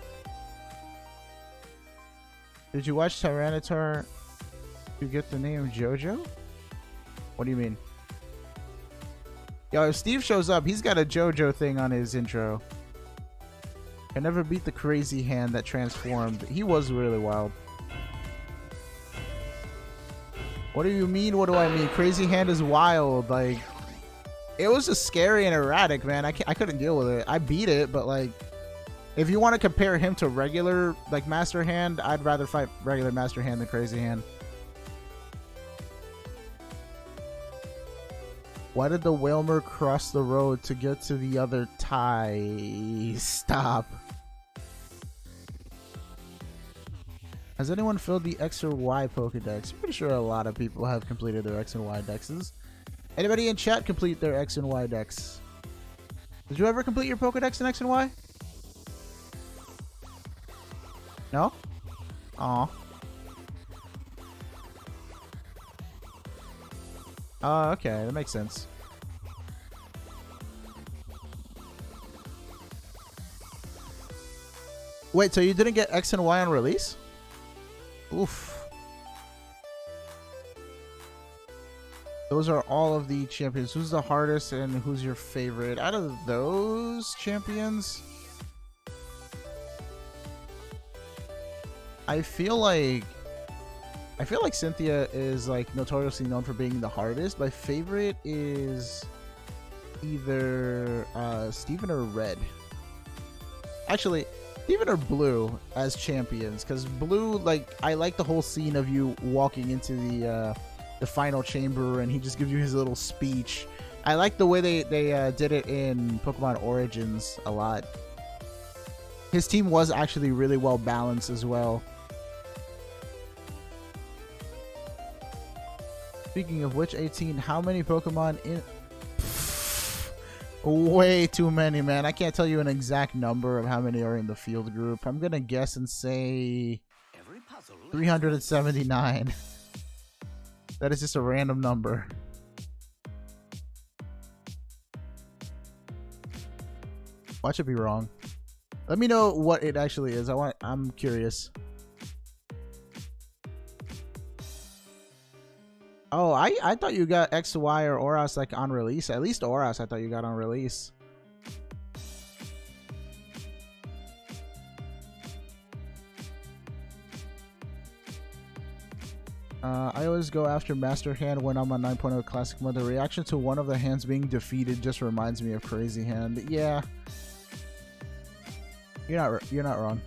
Did you watch Tyranitar to get the name JoJo? What do you mean? Yo, if Steve shows up, he's got a JoJo thing on his intro. I never beat the Crazy Hand that transformed. He was really wild. What do you mean? What do I mean? Crazy Hand is wild. Like, it was just scary and erratic, man. I couldn't deal with it. I beat it, but like, if you want to compare him to regular like Master Hand, I'd rather fight regular Master Hand than Crazy Hand. Why did the Whalmer cross the road to get to the other tie? Stop. Has anyone filled the X or Y Pokedex? I'm pretty sure a lot of people have completed their X and Y dexes. Anybody in chat complete their X and Y dex? Did you ever complete your Pokedex in X and Y? No? Aw. Oh, okay, that makes sense. Wait, so you didn't get X and Y on release? Oof. Those are all of the champions. Who's the hardest and who's your favorite? Out of those champions, I feel like Cynthia is like notoriously known for being the hardest. My favorite is either Steven or Red. Actually, Steven or Blue as champions, because Blue, like, I like the whole scene of you walking into the final chamber and he just gives you his little speech. I like the way they did it in Pokemon Origins a lot. His team was actually really well balanced as well. Speaking of which, 18, how many Pokemon in... Way too many, man. I can't tell you an exact number of how many are in the field group. I'm gonna guess and say 379. That is just a random number. Watch it be wrong. Let me know what it actually is. I'm curious. Oh, I thought you got X, Y, or Oras like on release. At least Oras I thought you got on release. I always go after Master Hand when I'm on 9.0 Classic mode. The reaction to one of the hands being defeated just reminds me of Crazy Hand. Yeah. You're not wrong.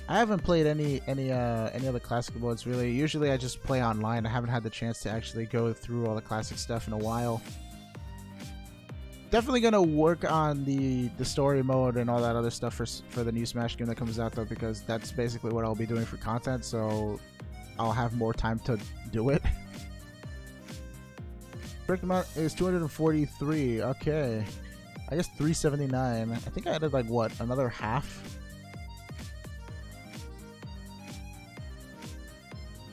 I haven't played any other classic modes really. Usually I just play online. I haven't had the chance to actually go through all the classic stuff in a while. Definitely gonna work on the story mode and all that other stuff for the new Smash game that comes out though, because that's basically what I'll be doing for content, so I'll have more time to do it. Correct amount is 243. Okay, I guess 379. I think I added like what, another half.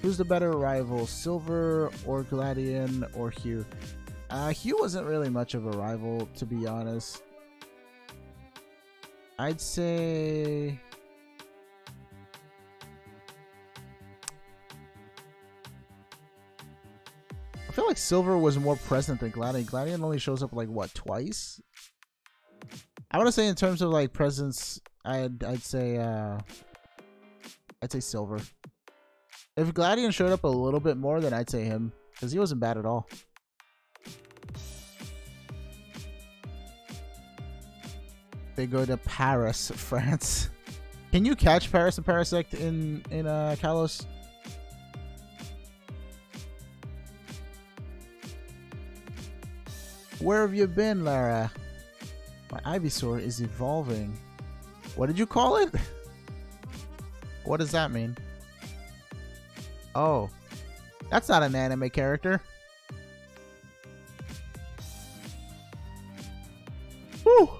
Who's the better rival, Silver or Gladion or Hugh? Hugh wasn't really much of a rival, to be honest. I'd say... I feel like Silver was more present than Gladion. Gladion only shows up like, what, twice? I want to say in terms of like presence, I'd say Silver. If Gladion showed up a little bit more, then I'd say him, because he wasn't bad at all. They go to Paris, France. Can you catch Paris and Parasect in Kalos? Where have you been, Lara? My Ivysaur is evolving. What did you call it? What does that mean? Oh, that's not an anime character. Woo!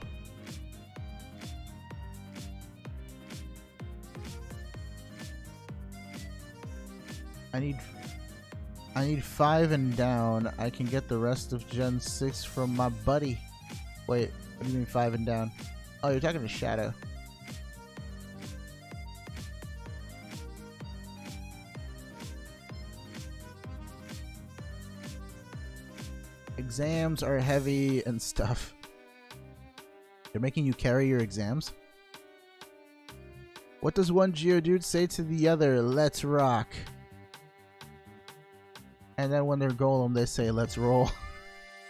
I need 5 and down. I can get the rest of Gen 6 from my buddy. Wait, what do you mean 5 and down? Oh, you're talking to Shadow. Exams are heavy and stuff. They're making you carry your exams? What does one Geodude say to the other? Let's rock. And then when they're Golem, they say, let's roll.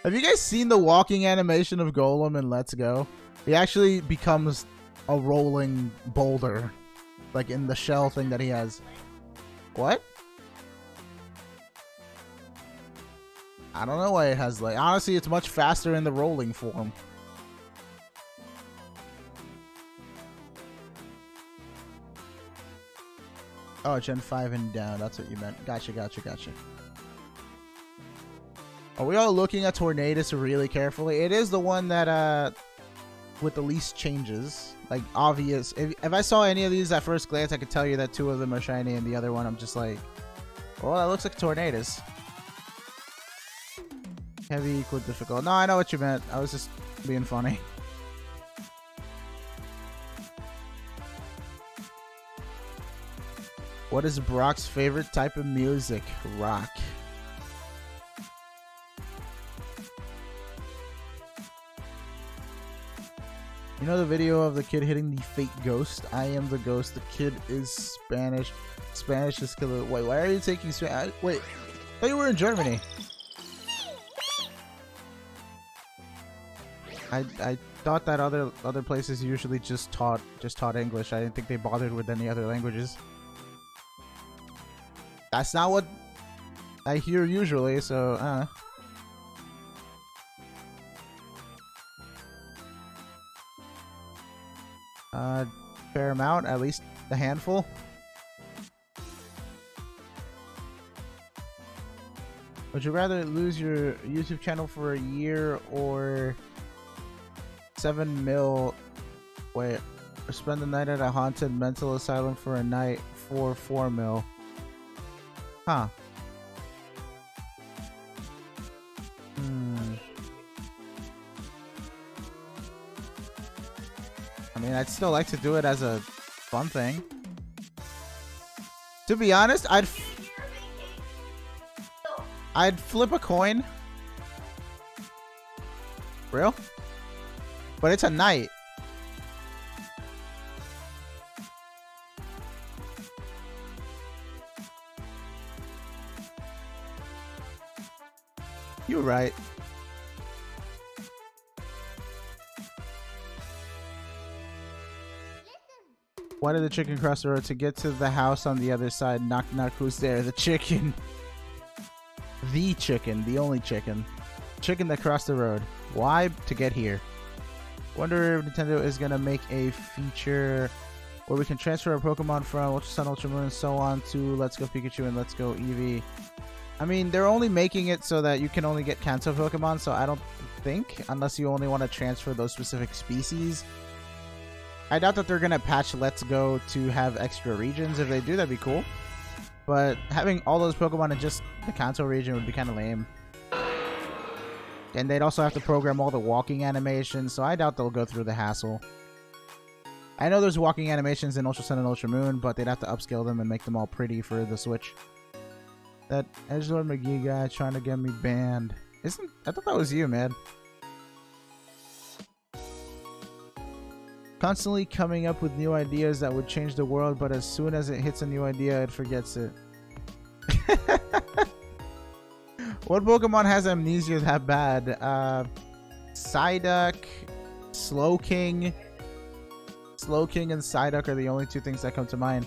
Have you guys seen the walking animation of Golem in Let's Go? He actually becomes a rolling boulder. Like in the shell thing that he has. What? I don't know why it has like... Honestly, it's much faster in the rolling form. Oh, Gen 5 and down. That's what you meant. Gotcha, gotcha, gotcha. Are we all looking at Tornadus really carefully? It is the one that, with the least changes. Like, obvious. If I saw any of these at first glance, I could tell you that 2 of them are shiny and the other one I'm just like, well, that looks like Tornadus. Heavy equal difficult. No, I know what you meant. I was just being funny. What is Brock's favorite type of music? Rock. You know the video of the kid hitting the fake ghost? I am the ghost. The kid is Spanish. Spanish is killer. Wait, why are you taking Spanish? Wait, I thought you were in Germany. I thought that other places usually just taught English. I didn't think they bothered with any other languages. That's not what I hear usually, so fair amount, at least a handful. Would you rather lose your YouTube channel for a year or 7 mil? Wait, or spend the night at a haunted mental asylum for a night for 4 mil? Huh. I mean, I'd still like to do it as a fun thing. To be honest, I'd flip a coin. Real? But it's a night. You're right. Why did the chicken cross the road? To get to the house on the other side. Knock knock, who's there? The chicken. The chicken. The only chicken. Chicken that crossed the road. Why? To get here. Wonder if Nintendo is gonna make a feature where we can transfer our Pokemon from Ultra Sun, Ultra Moon, and so on to Let's Go Pikachu and Let's Go Eevee. I mean, they're only making it so that you can only get Kanto Pokemon, so I don't think, unless you only want to transfer those specific species. I doubt that they're going to patch Let's Go to have extra regions. If they do, that'd be cool. But having all those Pokemon in just the Kanto region would be kind of lame. And they'd also have to program all the walking animations, so I doubt they'll go through the hassle. I know there's walking animations in Ultra Sun and Ultra Moon, but they'd have to upscale them and make them all pretty for the Switch. That Edgelord McGee guy trying to get me banned. I thought that was you, man. Constantly coming up with new ideas that would change the world, but as soon as it hits a new idea, it forgets it. What Pokemon has amnesia that bad? Psyduck, Slowking, Slowking and Psyduck are the only two things that come to mind.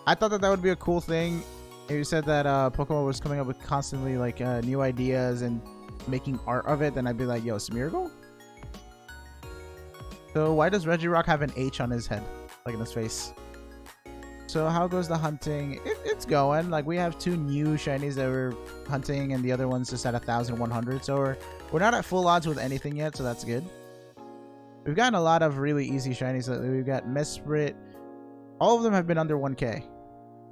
I thought that would be a cool thing. If you said that Pokemon was coming up with constantly like new ideas and making art of it, then I'd be like, yo, Smeargle? So why does Regirock have an H on his head? Like in his face. So how goes the hunting? It's going. Like we have 2 new shinies that we're hunting and the other one's just at 1,100. So we're not at full odds with anything yet, so that's good. We've gotten a lot of really easy shinies lately. We've got Mesprit. All of them have been under 1k.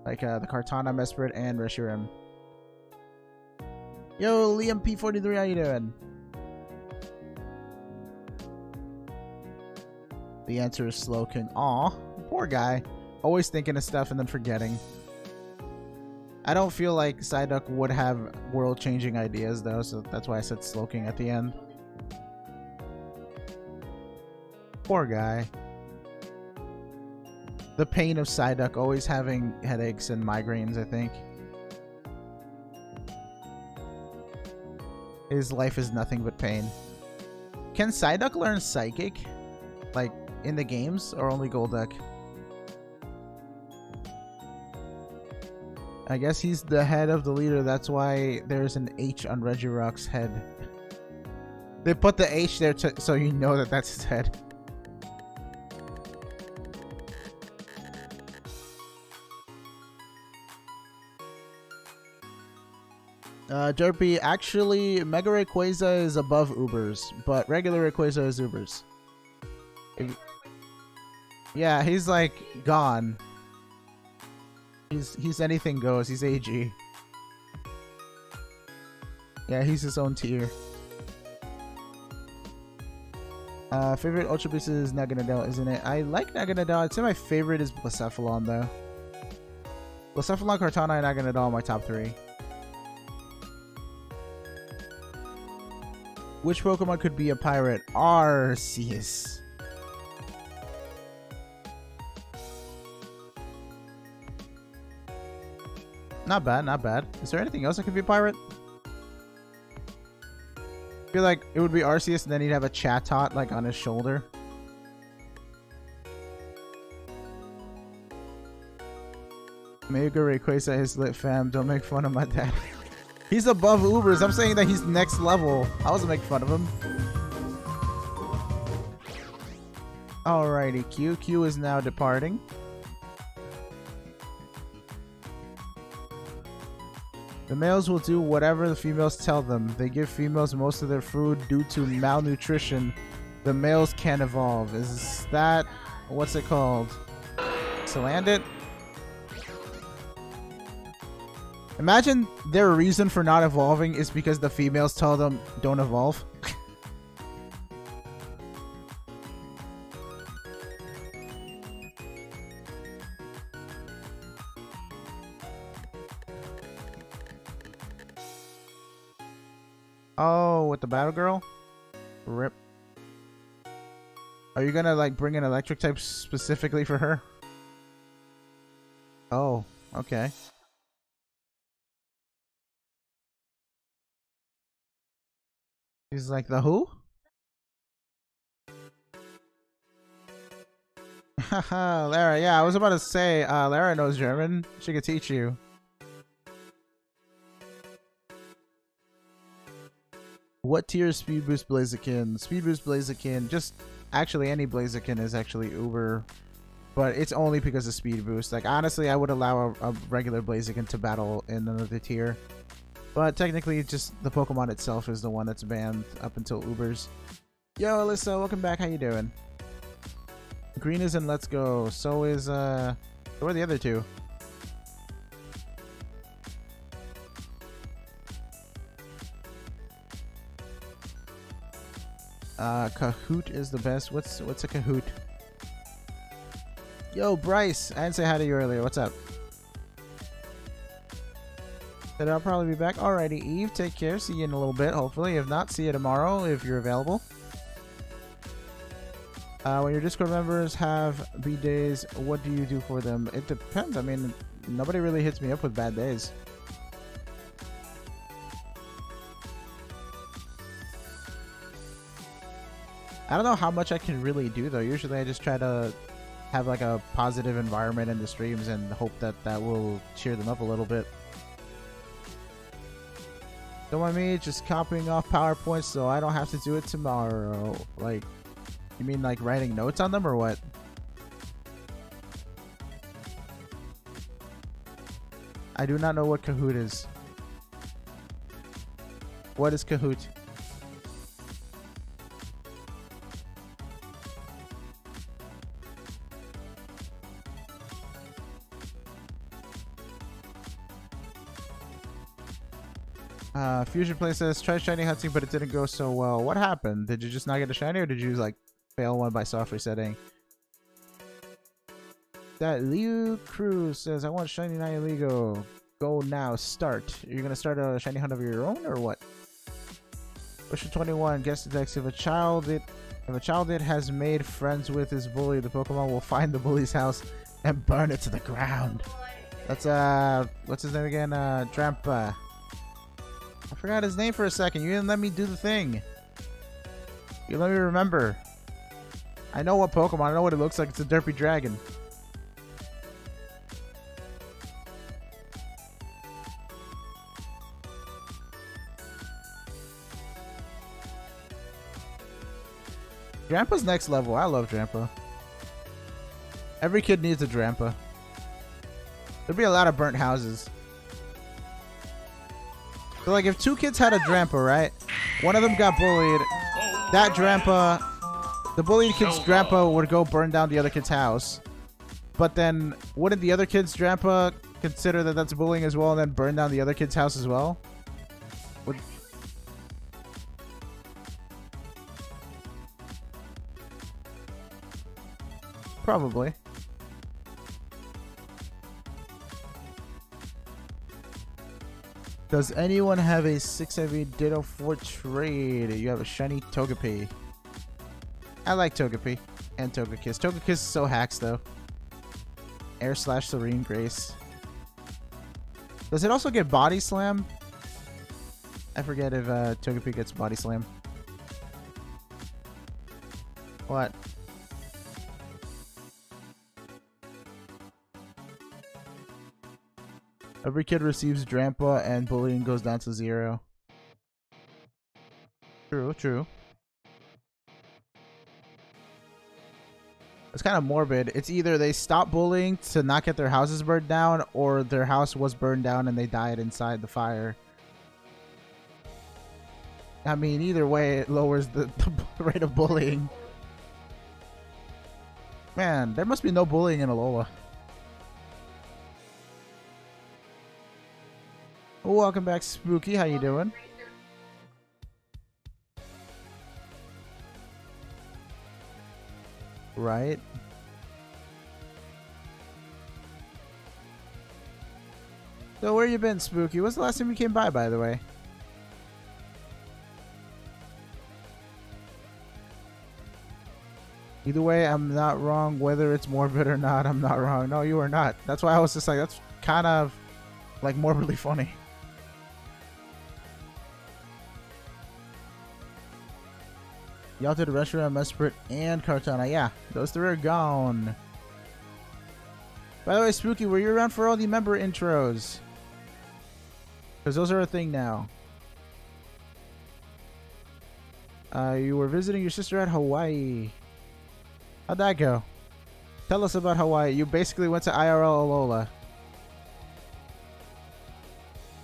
Like the Kartana, Mesprit, and Reshiram. Yo, Liam P43, how you doing? The answer is Slowking. Aw, poor guy. Always thinking of stuff and then forgetting. I don't feel like Psyduck would have world-changing ideas though, so that's why I said Slowking at the end. Poor guy. The pain of Psyduck, always having headaches and migraines, I think. His life is nothing but pain. Can Psyduck learn Psychic? Like, in the games, or only Golduck? I guess he's the head of the leader, that's why there's an H on Regirock's head. They put the H there so you know that that's his head. Derpy, actually, Mega Rayquaza is above Ubers, but regular Rayquaza is Ubers. Yeah, he's like gone. He's anything goes. He's AG. Yeah, he's his own tier. Favorite Ultra Beast is Naganadel, isn't it? I like Naganadel. I'd say my favorite is Blacephalon, though. Blacephalon, Kartana, and Naganadel are my top 3. Which Pokemon could be a pirate? Arceus. Not bad, not bad. Is there anything else that could be a pirate? I feel like it would be Arceus and then he'd have a Chatot like on his shoulder. Mega Rayquaza is lit, fam. Don't make fun of my dad. He's above Ubers. I'm saying that he's next level. I wasn't making fun of him. Alrighty, Q. Q is now departing. The males will do whatever the females tell them. They give females most of their food due to malnutrition. The males can't evolve. Is that... what's it called? Salandit? Imagine their reason for not evolving is because the females tell them don't evolve. Oh, with the battle girl? Rip. Are you gonna like bring an electric type specifically for her? Oh, okay. He's like, the who? Haha, Lara. Yeah, I was about to say, Lara knows German. She could teach you. What tier is Speed Boost Blaziken? Speed Boost Blaziken, just actually any Blaziken is actually uber, but it's only because of Speed Boost. Like, honestly, I would allow a regular Blaziken to battle in another tier. But technically, just the Pokemon itself is the one that's banned up until Ubers. Yo, Alyssa, welcome back. How you doing? Green is in Let's Go. So is, where are the other two? Kahoot is the best. What's a Kahoot? Yo, Bryce. I didn't say hi to you earlier. What's up? Said I'll probably be back. Alrighty, Eve. Take care. See you in a little bit, hopefully. If not, see you tomorrow if you're available. When your Discord members have B days, what do you do for them? It depends. I mean, nobody really hits me up with bad days. I don't know how much I can really do, though. Usually I just try to have like a positive environment in the streams and hope that that will cheer them up a little bit. Don't mind me just copying off PowerPoints so I don't have to do it tomorrow. Like, you mean like writing notes on them or what? I do not know what Kahoot is. What is Kahoot? Fusion Play says, try shiny hunting, but it didn't go so well. What happened? Did you just not get a shiny, or did you like fail one by soft resetting? That Liu Cruz says, I want shiny Nihiligo. Go now, start. You're gonna start a shiny hunt of your own, or what? Question 21. Guess the text. If a child it has made friends with his bully, the Pokemon will find the bully's house and burn it to the ground. That's what's his name again? Drampa. I forgot his name for a second. You didn't let me do the thing. You let me remember. I know what Pokemon. I know what it looks like. It's a derpy dragon. Drampa's next level. I love Drampa. Every kid needs a Drampa. There'd be a lot of burnt houses. So like if two kids had a Drampa, right? One of them got bullied. That Drampa, the bullied kid's Drampa would go burn down the other kid's house. But then wouldn't the other kid's Drampa consider that that's bullying as well and then burn down the other kid's house as well? Would... Probably. Does anyone have a 6 IV Ditto for trade? You have a shiny Togepi. I like Togepi and Togekiss. Togekiss is so hacks though. Air slash Serene Grace. Does it also get Body Slam? I forget if Togepi gets Body Slam. What? Every kid receives Drampa and bullying goes down to 0. True, true. It's kind of morbid. It's either they stop bullying to not get their houses burned down, or their house was burned down and they died inside the fire. I mean, either way, it lowers the rate of bullying. Man, there must be no bullying in Alola. Welcome back, Spooky. How you doing? Right. So where you been, Spooky? When's the last time you came by the way? Either way, I'm not wrong. Whether it's morbid or not, I'm not wrong. No, you are not. That's why I was just like, that's kind of like morbidly funny. Y'all did Reshiram, Mesprit, and Kartana. Yeah, those three are gone. By the way, Spooky, were you around for all the member intros? Because those are a thing now. You were visiting your sister at Hawaii. How'd that go? Tell us about Hawaii. You basically went to IRL Alola.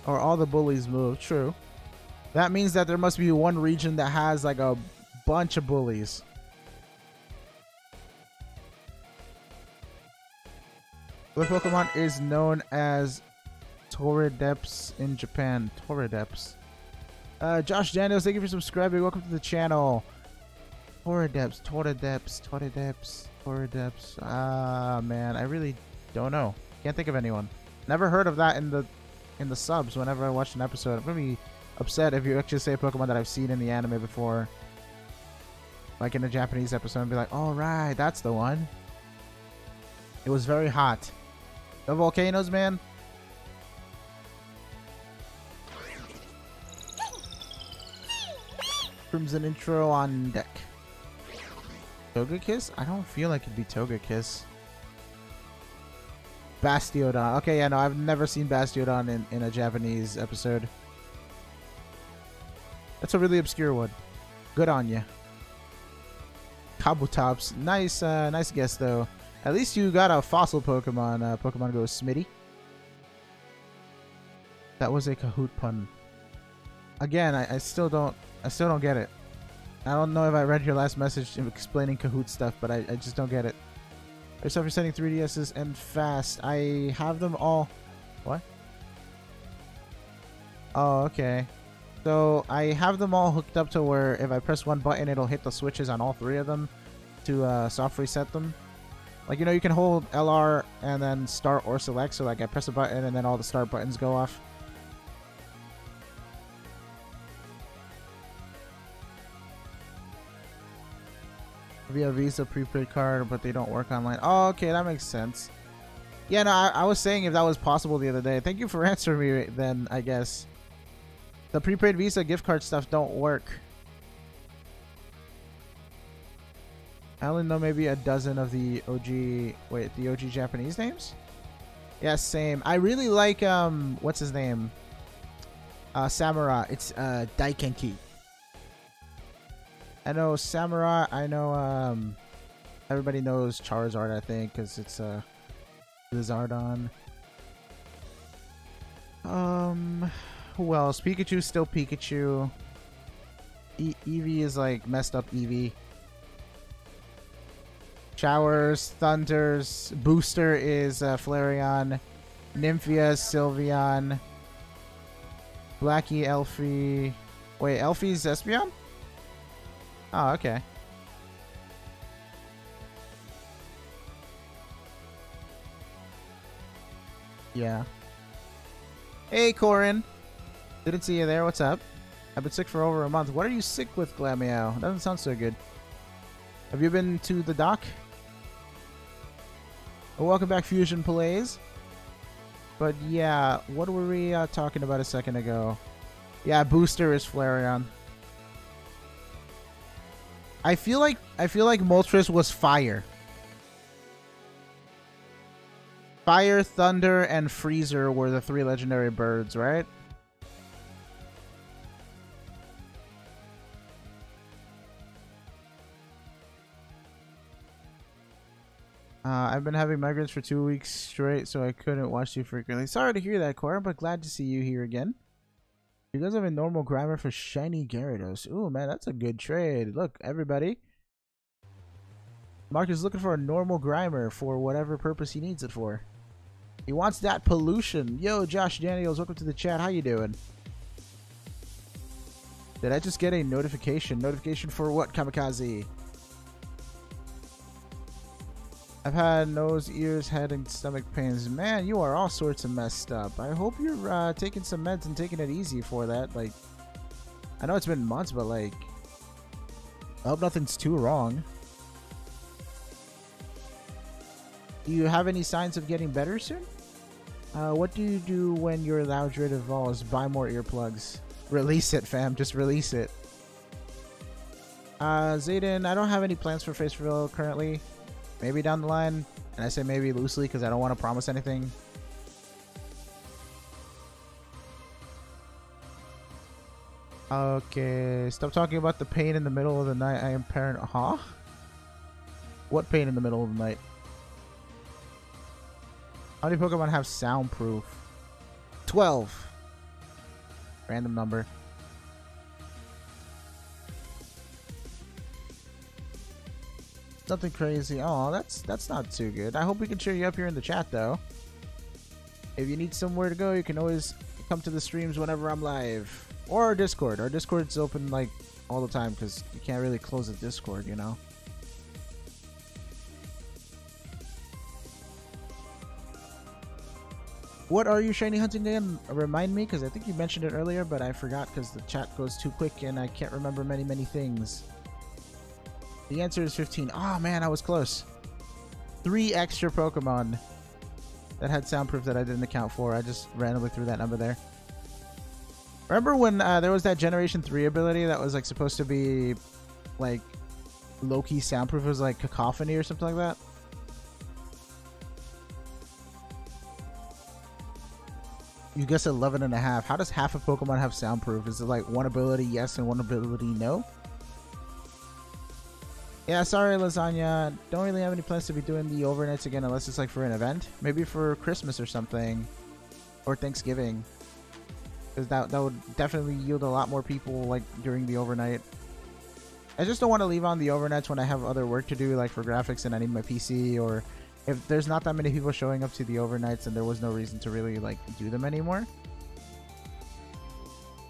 Or all the bullies moved. True. That means that there must be one region that has like a bunch of bullies. The Pokemon is known as Torrideps in Japan. Torrideps. Josh Daniels, thank you for subscribing. Welcome to the channel. Torrideps, Torrideps, Torrideps, Torrideps. Ah, man, I really don't know. Can't think of anyone. Never heard of that in the subs. Whenever I watch an episode, I'm gonna be upset if you actually say a Pokemon that I've seen in the anime before. Like in a Japanese episode, and be like, all right, that's the one. It was very hot. The volcanoes, man. Crimson intro on deck. Togekiss? I don't feel like it'd be Togekiss. Bastiodon. Okay, yeah, no, I've never seen Bastiodon in a Japanese episode. That's a really obscure one. Good on ya. Kabutops. Nice, nice guess, though. At least you got a fossil Pokemon. Pokemon Go Smitty. That was a Kahoot pun. Again, I still don't get it. I don't know if I read your last message explaining Kahoot stuff, but I just don't get it. Yourself, you're sending 3DSs and fast. I have them all. What? Oh, okay. So I have them all hooked up to where if I press one button, it'll hit the switches on all three of them to soft reset them. Like, you know, you can hold LR and then start or select. So like I press a button and then all the start buttons go off. Via Visa prepaid card, but they don't work online. Oh, okay, that makes sense. Yeah, no, I was saying if that was possible the other day. Thank you for answering me then, I guess. The prepaid Visa gift card stuff don't work. I only know maybe a dozen of the OG... Wait, the OG Japanese names? Yeah, same. I really like, what's his name? Samurai. It's, Daikenki. I know Samurai. I know, everybody knows Charizard, I think, because it's, Lizardon. Who else? Pikachu's still Pikachu. Eevee is, like, messed up Eevee. Showers, Thunders. Booster is, Flareon. Nymphia is Sylveon. Blackie, Elfie. Wait, Elfie's Espeon? Oh, okay. Yeah. Hey, Corin. Didn't see you there. What's up? I've been sick for over a month. What are you sick with, Glameow? Doesn't sound so good. Have you been to the doc? Well, welcome back, Fusion Plays. But yeah, what were we talking about a second ago? Yeah, Booster is Flareon. I feel like Moltres was fire. Fire, Thunder, and Freezer were the three legendary birds, right? I've been having migraines for 2 weeks straight, so I couldn't watch you frequently. Sorry to hear that, Cora, but glad to see you here again. You guys have a normal grammar for shiny Gyarados. Ooh, man, that's a good trade. Look, everybody. Mark is looking for a normal Grimer for whatever purpose he needs it for. He wants that pollution. Yo, Josh Daniels, welcome to the chat. How you doing? Did I just get a notification? Notification for what, Kamikaze? I've had nose, ears, head, and stomach pains. Man, you are all sorts of messed up. I hope you're taking some meds and taking it easy for that. Like, I know it's been months, but like, I hope nothing's too wrong. Do you have any signs of getting better soon? What do you do when your Loudred evolves? Buy more earplugs. Release it, fam. Just release it. Zayden, I don't have any plans for face reveal currently. Maybe down the line. And I say maybe loosely because I don't want to promise anything. Okay. Stop talking about the pain in the middle of the night. I am parent. Huh? What pain in the middle of the night? How many Pokemon have soundproof? 12. Random number. Nothing crazy. Oh, that's not too good. I hope we can cheer you up here in the chat, though. If you need somewhere to go, you can always come to the streams whenever I'm live. Or our Discord. Our Discord's open, like, all the time, because you can't really close the Discord, you know? What are you shiny hunting again? Remind me, because I think you mentioned it earlier, but I forgot because the chat goes too quick and I can't remember many things. The answer is 15. Oh man, I was close. 3 extra Pokemon that had soundproof that I didn't account for. I just randomly threw that number there. Remember when there was that Generation 3 ability that was like supposed to be like low-key soundproof? It was like Cacophony or something like that. You guess 11 and a half. How does half of Pokemon have soundproof? Is it like one ability yes and one ability no? Yeah, sorry, Lasagna. Don't really have any plans to be doing the overnights again unless it's like for an event. Maybe for Christmas or something. Or Thanksgiving. Because that would definitely yield a lot more people like during the overnight. I just don't want to leave on the overnights when I have other work to do, like for graphics and I need my PC, or if there's not that many people showing up to the overnights and there was no reason to really like do them anymore.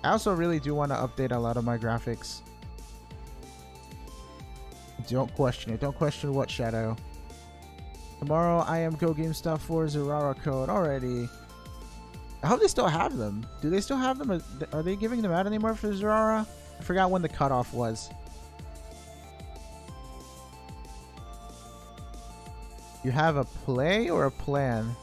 I also really do want to update a lot of my graphics. Don't question it. Don't question what, Shadow. Tomorrow I am Go Game Stuff for Zurara code already. I hope they still have them. Do they still have them? Are they giving them out anymore for Zurara? I forgot when the cutoff was. You have a play or a plan?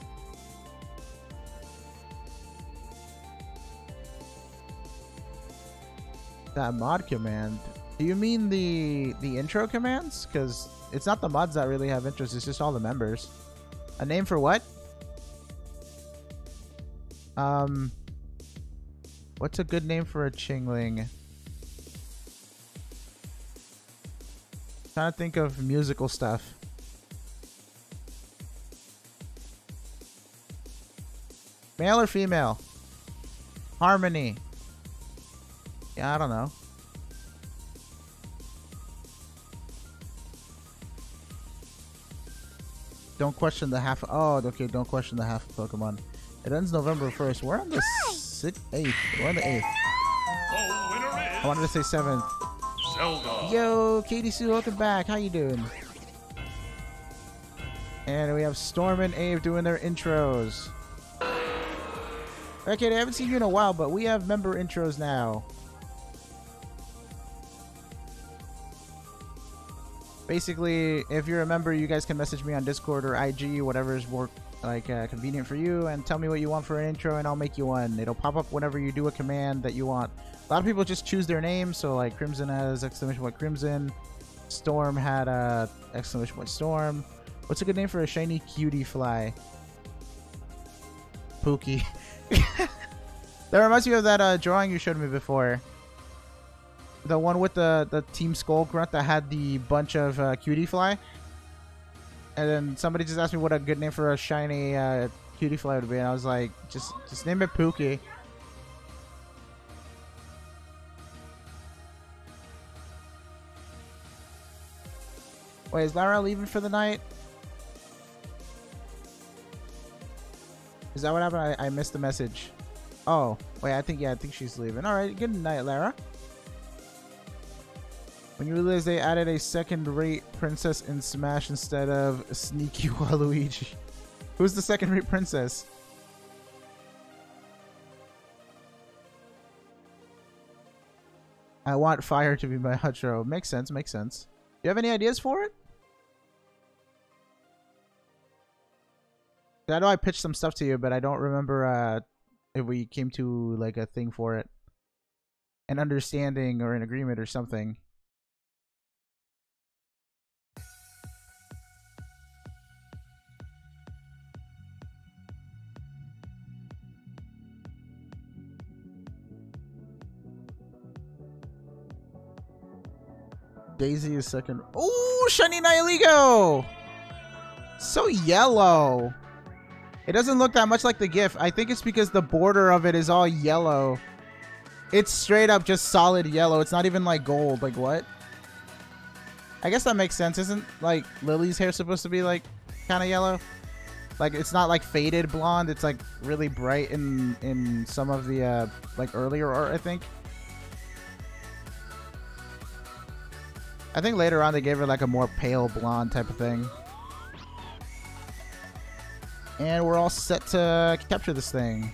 That mod command. Do you mean the intro commands? Because it's not the mods that really have intros. It's just all the members. A name for what? What's a good name for a Chingling? Trying to think of musical stuff. Male or female? Harmony. Yeah, I don't know. Don't question the half. Oh, okay. Don't question the half of Pokemon. It ends November 1st. We're on the 8th. We're on the 8th. I wanted to say 7th. Zelda. Yo, Katie Sue, welcome back. How you doing? And we have Storm and Ave doing their intros. Okay, I haven't seen you in a while, but we have member intros now. Basically, if you're a member, you guys can message me on Discord or IG, whatever is more like convenient for you, and tell me what you want for an intro, and I'll make you one. It'll pop up whenever you do a command that you want. A lot of people just choose their name, so like Crimson has exclamation point Crimson, Storm had exclamation point Storm. What's a good name for a shiny cutie fly? Pookie. That reminds me of that drawing you showed me before. The one with the Team Skull grunt that had the bunch of cutie fly. And then somebody just asked me what a good name for a shiny cutie fly would be, and I was like, just name it Pookie. Wait, is Lara leaving for the night? Is that what happened? I missed the message. Oh, wait, I think she's leaving. Alright, good night, Lara. When you realize they added a second-rate princess in Smash instead of Sneaky Waluigi. Who's the second-rate princess? I want fire to be my outro. Makes sense, makes sense. Do you have any ideas for it? I know I pitched some stuff to you, but I don't remember if we came to like a thing for it. An understanding or an agreement or something. Daisy is second. Oh, shiny Nihilego! So yellow. It doesn't look that much like the GIF. I think it's because the border of it is all yellow. It's straight up just solid yellow. It's not even like gold. Like what? I guess that makes sense. Isn't like Lily's hair supposed to be like kind of yellow? Like it's not like faded blonde. It's like really bright in some of the like earlier art, I think. I think later on they gave her like a more pale blonde type of thing. And we're all set to capture this thing.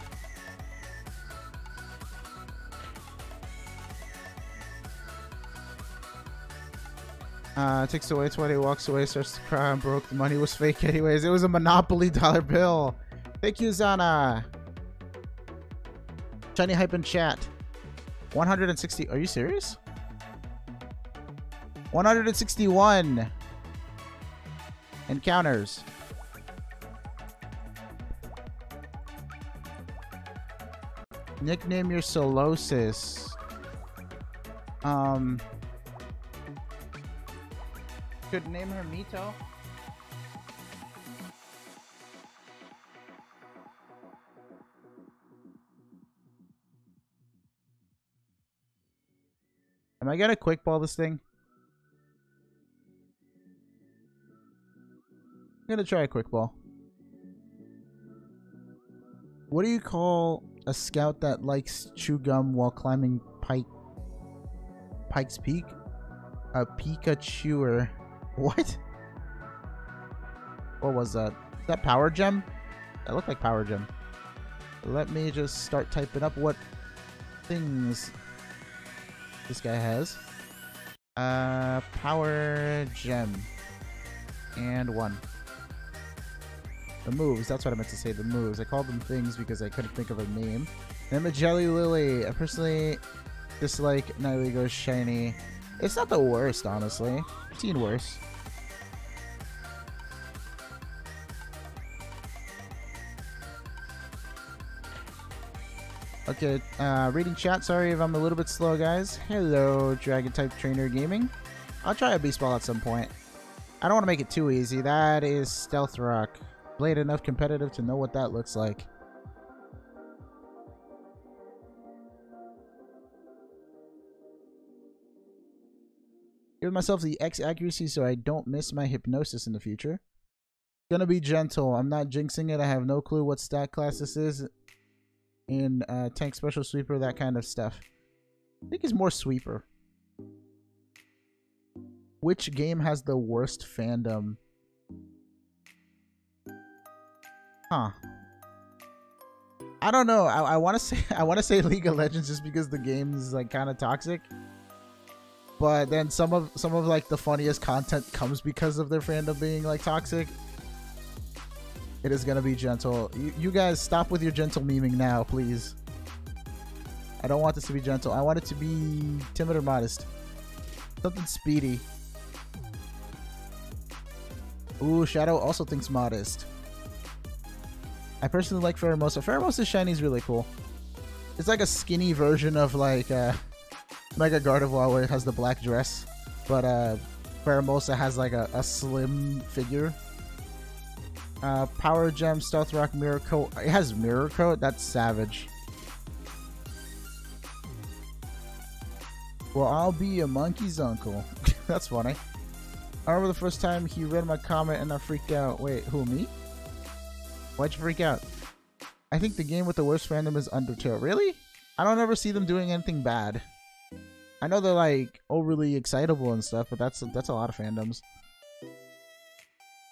Takes away 20, walks away, starts to cry, I'm broke. The money was fake anyways. It was a Monopoly dollar bill. Thank you, Zana. Shiny hype in chat. 160. Are you serious? 161 encounters. Nickname your Solosis. Could name her Mito. Am I gonna quick ball this thing? I'm gonna try a quick ball. What do you call a scout that likes chew gum while climbing Pike's Peak? A Pikachuer. What? What was that? Is that Power Gem? That looked like Power Gem. Let me just start typing up what things this guy has. Power Gem. And 1. The moves, that's what I meant to say, the moves. I called them things because I couldn't think of a name. And I'm a Jelly Lily. I personally dislike Nihilego Shiny. It's not the worst, honestly. I've seen worse. Okay, reading chat. Sorry if I'm a little bit slow, guys. Hello, Dragon Type Trainer Gaming. I'll try a Beast Ball at some point. I don't want to make it too easy. That is Stealth Rock. Played enough competitive to know what that looks like. Give myself the X accuracy so I don't miss my hypnosis in the future. Gonna be gentle. I'm not jinxing it. I have no clue what stat class this is. In tank, special, sweeper, that kind of stuff. I think it's more sweeper. Which game has the worst fandom? Huh. I don't know. I want to say League of Legends just because the game is like kind of toxic. But then some of like the funniest content comes because of their fandom being like toxic. It is gonna be gentle. You guys stop with your gentle memeing now, please. I don't want this to be gentle. I want it to be timid or modest. Something speedy. Ooh, Shadow also thinks modest. I personally like Pheromosa. Pheromosa's shiny is really cool. It's like a skinny version of like Mega Gardevoir where it has the black dress. But Pheromosa has like a slim figure. Power Gem, Stealth Rock, Mirror Coat. It has Mirror Coat? That's savage. Well, I'll be a monkey's uncle. That's funny. I remember the first time he read my comment and I freaked out. Wait, who, me? Why'd you freak out? I think the game with the worst fandom is Undertale. Really? I don't ever see them doing anything bad. I know they're like overly excitable and stuff, but that's a lot of fandoms.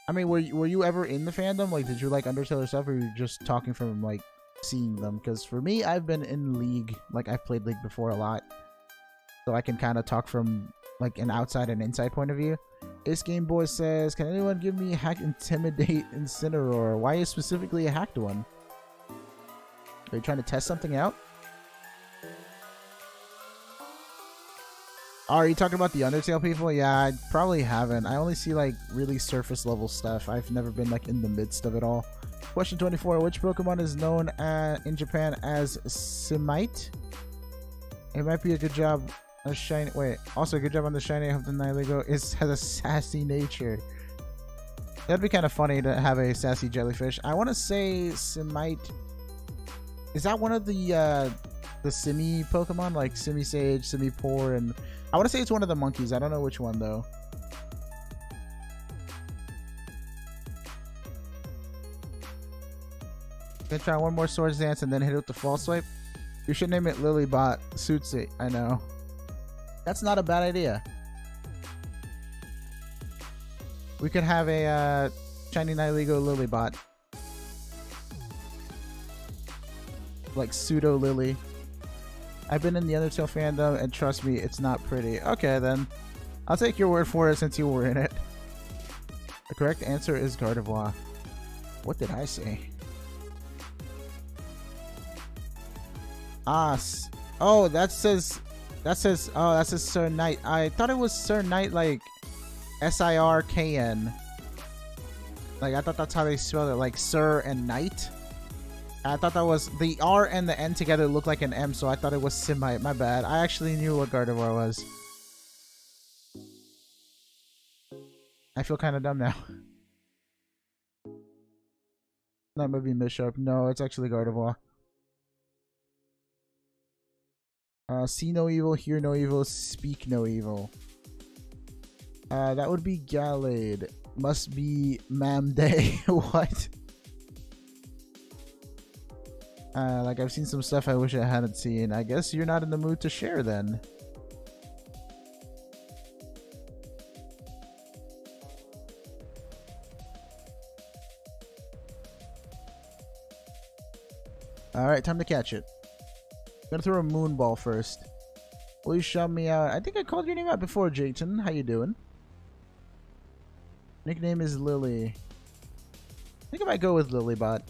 I mean, were you ever in the fandom? Like, did you like Undertale or stuff, or were you just talking from like seeing them? Because for me, I've been in League. Like, I've played League before a lot, so I can kind of talk from like an outside and inside point of view. Ace Game Boy says, "Can anyone give me Hack Intimidate Incineroar? Why is specifically a hacked one? Are you trying to test something out?" Oh, are you talking about the Undertale people? Yeah, I probably haven't. I only see like really surface level stuff. I've never been like in the midst of it all. Question 24. Which Pokemon is known in Japan as Simite? It might be a good job. A shiny. Wait. Also, good job on the shiny. I hope the Nihilego has a sassy nature. That'd be kind of funny to have a sassy jellyfish. I want to say Simite. Is that one of the Simi Pokemon, like Simisage, Simipour, and I want to say it's one of the monkeys. I don't know which one though. Gonna try one more Swords Dance and then hit it with the False Swipe. You should name it Lilybot. Suits it. I know. That's not a bad idea. We could have a shiny Nihilego Lilybot. Like pseudo Lily. I've been in the Undertale fandom, and trust me, it's not pretty. Okay, then. I'll take your word for it since you were in it. The correct answer is Gardevoir. What did I say? Oh, that says Sir Knight. I thought it was Sir Knight, like Sirkn. Like, I thought that's how they spelled it, like Sir and Knight. I thought that was the R and the N together look like an M, so I thought it was Semite. My bad. I actually knew what Gardevoir was. I feel kind of dumb now. That might be Mishap. No, it's actually Gardevoir. See no evil, hear no evil, speak no evil. That would be Gallade. Must be Mamday. What? Like I've seen some stuff I wish I hadn't seen. I guess you're not in the mood to share then. Alright, time to catch it. I'm gonna throw a moon ball first. Please shout me out. I think I called your name out before, Jayton. How you doing? Nickname is Lily. I think I might go with Lilybot.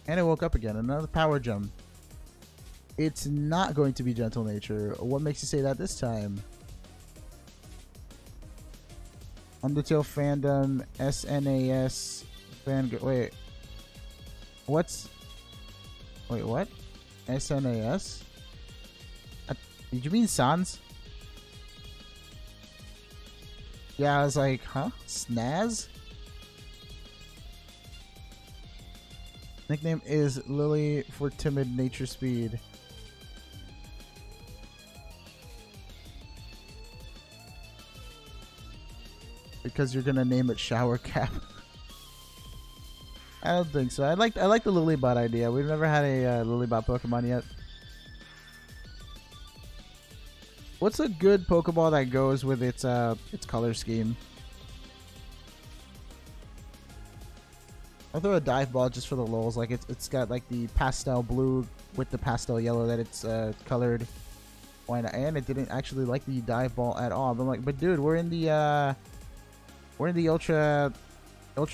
And I woke up again. Another power gem. It's not going to be Gentle Nature. What makes you say that this time? Undertale fandom, SNAS, wait. What's... Wait, what? SNAS? Did you mean Sans? Yeah, I was like, huh? Snaz? Nickname is Lily for timid nature speed. Because you're gonna name it Shower Cap. I don't think so. I like the Lilybot idea. We've never had a Lilybot Pokemon yet. What's a good Pokeball that goes with its color scheme? I'll throw a dive ball just for the lulz. Like it's got like the pastel blue with the pastel yellow that it's colored. Why not? And it didn't actually like the dive ball at all. But I'm like, but dude, we're in the ultra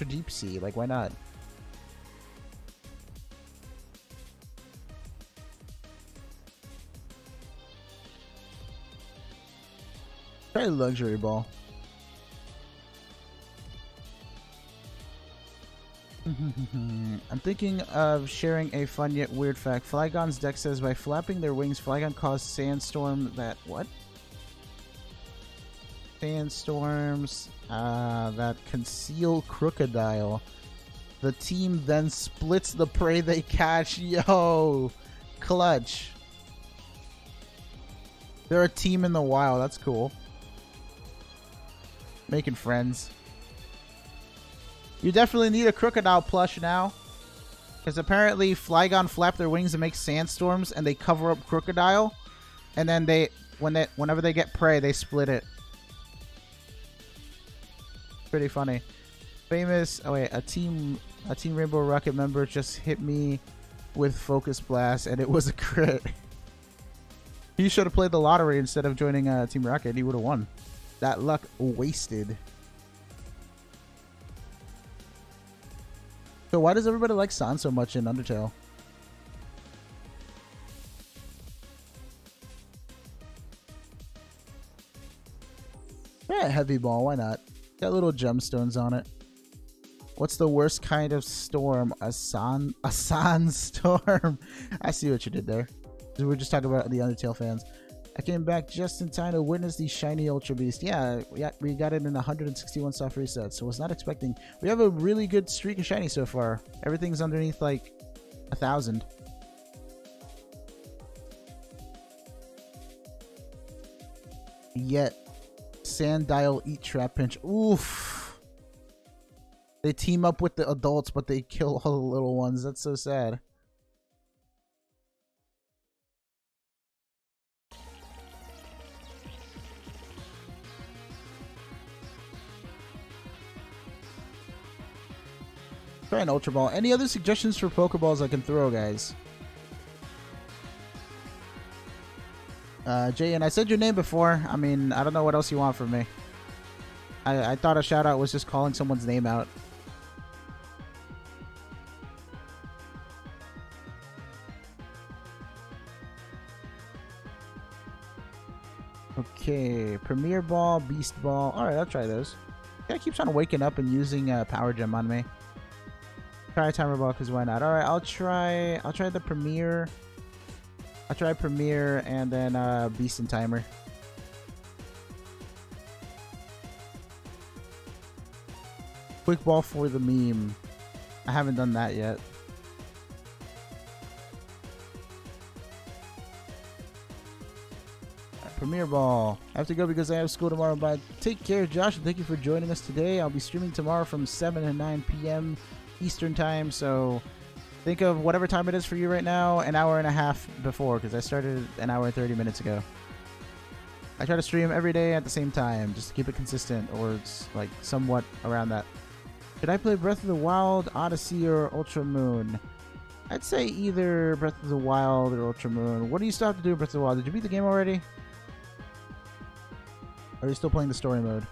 deep sea. Like, why not? Try a luxury ball. I'm thinking of sharing a fun yet weird fact. Flygon's deck says by flapping their wings, Flygon caused sandstorm that... What? Sandstorms that conceal Crocodile. The team then splits the prey they catch. Yo! Clutch. They're a team in the wild. That's cool. Making friends. You definitely need a Crocodile plush now. Because apparently Flygon flap their wings and make sandstorms and they cover up Crocodile. And then whenever they get prey, they split it. Pretty funny. Famous... Oh wait, a Team Rainbow Rocket member just hit me with Focus Blast and it was a crit. He should have played the lottery instead of joining Team Rocket. He would have won. That luck wasted. So why does everybody like San so much in Undertale? Yeah, heavy ball. Why not? Got little gemstones on it. What's the worst kind of storm? A sandstorm. I see what you did there. We were just talking about the Undertale fans. I came back just in time to witness the shiny Ultra Beast. Yeah, we got it in 161 soft resets, so was not expecting. We have a really good streak of shiny so far. Everything's underneath like 1,000. Yet, Sandile eat Trap Pinch. Oof. They team up with the adults, but they kill all the little ones. That's so sad. Try an Ultra Ball. Any other suggestions for Pokeballs I can throw, guys? Jay, and I said your name before. I mean, I don't know what else you want from me. I thought a shout out was just calling someone's name out. Okay, Premier Ball, Beast Ball. Alright, I'll try those. Guy keeps on waking up and using Power Gem on me. Try timer ball because why not? All right, I'll try the premiere. I'll try premiere and then beast and timer. Quick ball for the meme. I haven't done that yet. Premiere ball. I have to go because I have school tomorrow, but take care, Josh, and thank you for joining us today. I'll be streaming tomorrow from 7 to 9 p.m. Eastern time, so think of whatever time it is for you right now, an hour and a half before, because I started an hour and 30 minutes ago. I try to stream every day at the same time, just to keep it consistent, or it's like somewhat around that. Should I play Breath of the Wild, Odyssey, or Ultra Moon? I'd say either Breath of the Wild or Ultra Moon. What do you still have to do in Breath of the Wild? Did you beat the game already? Or are you still playing the story mode?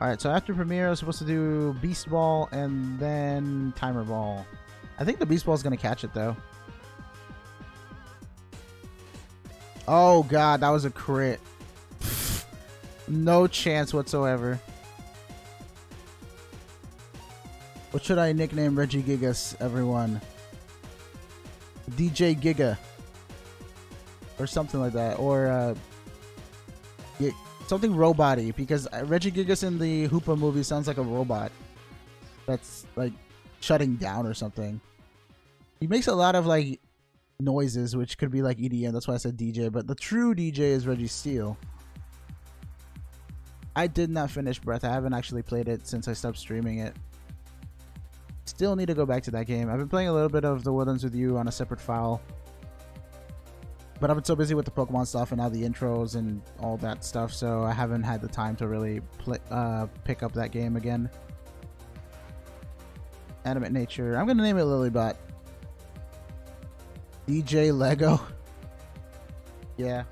Alright, so after Premiere, I was supposed to do Beast Ball and then Timer Ball. I think the Beast Ball is going to catch it, though. Oh, God, that was a crit. No chance whatsoever. What should I nickname Reggie Gigas, everyone? DJ Giga. Or something like that. Or, something robot-y, because Reggie Gigas in the Hoopa movie sounds like a robot that's like shutting down or something. He makes a lot of like noises, which could be like EDM. That's why I said DJ, but the true DJ is Reggie Steele. I did not finish Breath. I haven't actually played it since I stopped streaming it. Still need to go back to that game. I've been playing a little bit of The Woodlands with You on a separate file. But I've been so busy with the Pokemon stuff and now the intros and all that stuff, so I haven't had the time to really pick up that game again. Animate Nature. I'm going to name it Lilybot. DJ Lego. Yeah.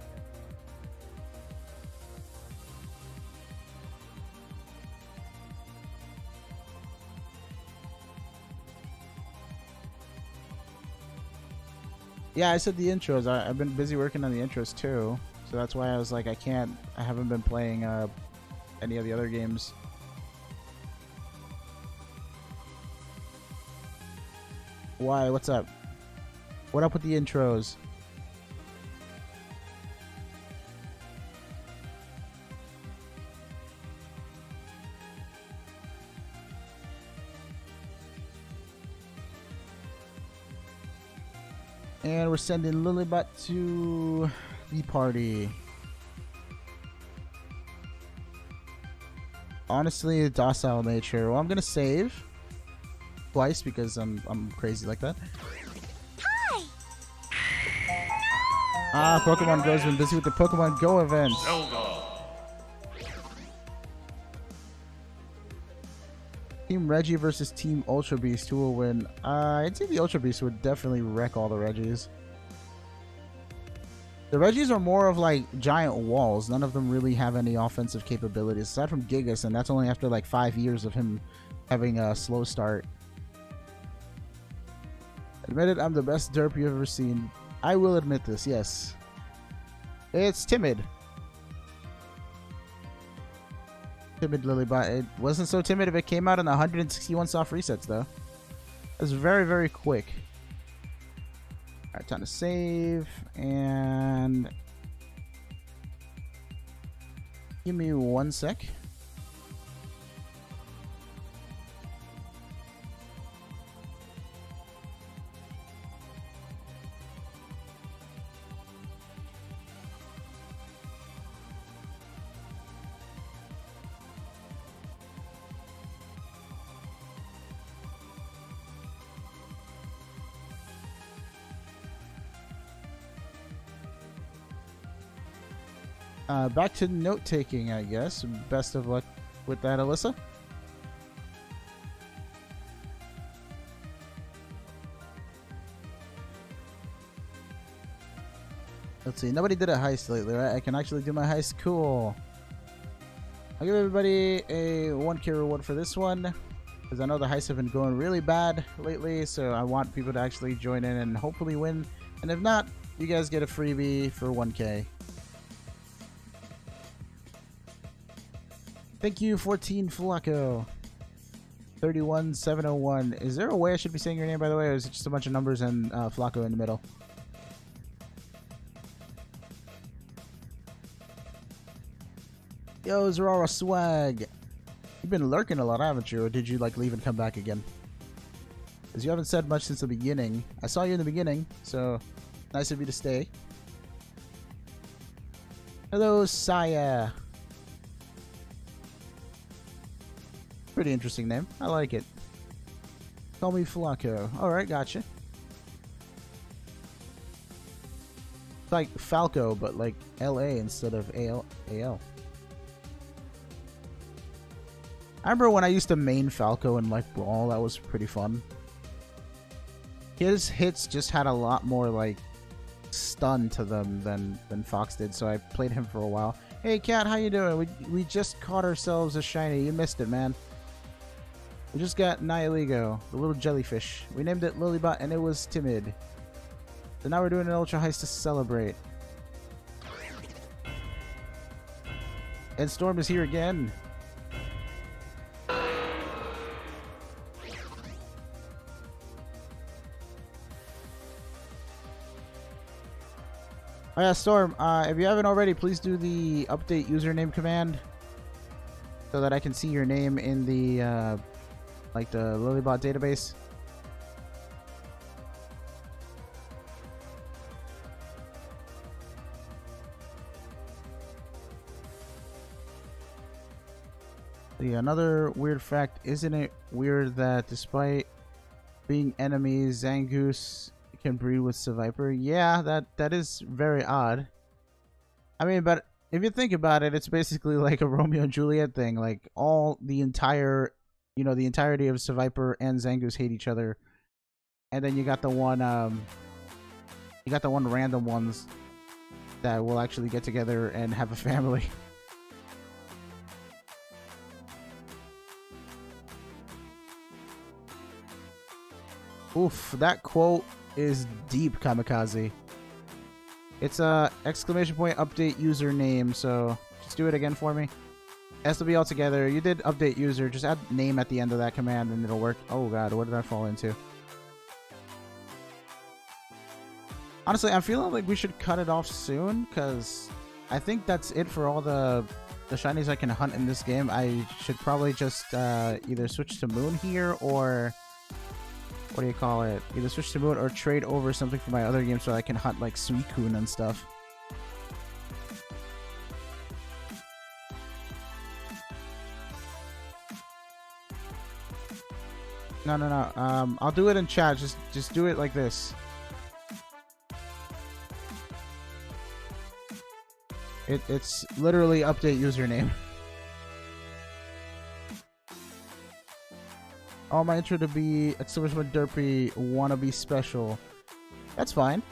Yeah, I said the intros. I've been busy working on the intros too, so that's why I was like, I haven't been playing any of the other games. Why? What's up? What up with the intros? And we're sending Lilybot to the party. Honestly, docile nature. Well, I'm gonna save twice because I'm crazy like that. Hi. Ah, Pokemon Go's been busy with the Pokemon Go event. Team Reggie versus Team Ultra Beast. Who will win? I'd say the Ultra Beast would definitely wreck all the Reggies. The Reggies are more of like giant walls. None of them really have any offensive capabilities aside from Gigas, and that's only after like 5 years of him having a slow start. Admit it, I'm the best derp you've ever seen. I will admit this, yes. It's timid. Timid Lilybot. It wasn't so timid if it came out in 161 soft resets, though. It was very, very quick. Alright, time to save. And give me 1 sec. Back to note-taking, I guess. Best of luck with that, Alyssa. Let's see. Nobody did a heist lately, right? I can actually do my heist. Cool. I'll give everybody a 1K reward for this one, because I know the heists have been going really bad lately, so I want people to actually join in and hopefully win. And if not, you guys get a freebie for 1K. Thank you, 14 Flaco. 31701. Is there a way I should be saying your name, by the way, or is it just a bunch of numbers and Flacco in the middle? Yo, Zorara Swag. You've been lurking a lot, haven't you? Or did you like leave and come back again? Because you haven't said much since the beginning. I saw you in the beginning, so nice of you to stay. Hello, Saya. Pretty interesting name. I like it. Call me Flacco. Alright, gotcha. It's like Falco, but like LA instead of AL. I remember when I used to main Falco in like Brawl, that was pretty fun. His hits just had a lot more like stun to them than Fox did, so I played him for a while. Hey Cat, how you doing? We just caught ourselves a shiny. You missed it, man. We just got Nihiligo, the little jellyfish. We named it Lilybot and it was timid. So now we're doing an ultra heist to celebrate. And Storm is here again. Oh yeah, Storm, if you haven't already, please do the update username command so that I can see your name in the, like the Lilybot database. The another weird fact, isn't it weird that despite being enemies, Zangoose can breed with Seviper? Yeah, that is very odd. I mean, but if you think about it, it's basically like a Romeo and Juliet thing. Like all the entire, you know, the entirety of Seviper and Zangoose hate each other, and then you got the one random ones that will actually get together and have a family. Oof, that quote is deep, Kamikaze. It's a exclamation point update username, so just do it again for me. It has to be all together. You did update user, just add name at the end of that command and it'll work. Oh god, what did I fall into? Honestly, I'm feeling like we should cut it off soon, because I think that's it for all the shinies I can hunt in this game. I should probably just either switch to Moon here, or what do you call it? Either switch to Moon or trade over something from my other game so I can hunt like Suicune and stuff. No. I'll do it in chat. Just do it like this. It's literally update username. I want my intro to be exclamation derpy, wanna be special. That's fine.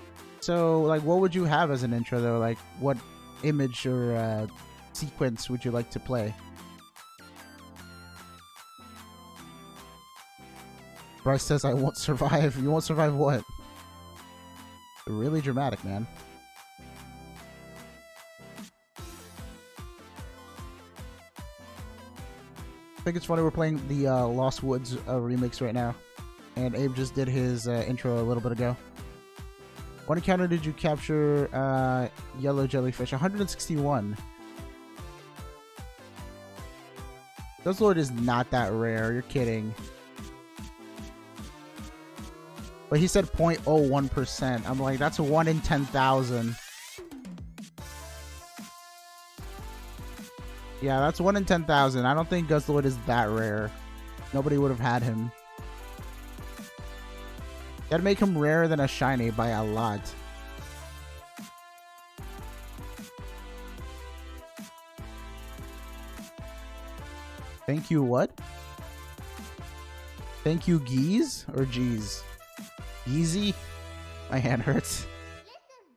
So, like, what would you have as an intro, though? Like, what image or sequence would you like to play? Bryce says, I won't survive. You won't survive what? Really dramatic, man. I think it's funny we're playing the Lost Woods remix right now, and Abe just did his intro a little bit ago. What encounter did you capture yellow jellyfish? 161. Guzzlord is not that rare, you're kidding. But he said 0.01%. I'm like, that's a 1 in 10,000. Yeah, that's 1 in 10,000. I don't think Guzzlord is that rare. Nobody would have had him. That'd make him rarer than a shiny by a lot. Thank you what? Thank you geese or G's? Easy? My hand hurts.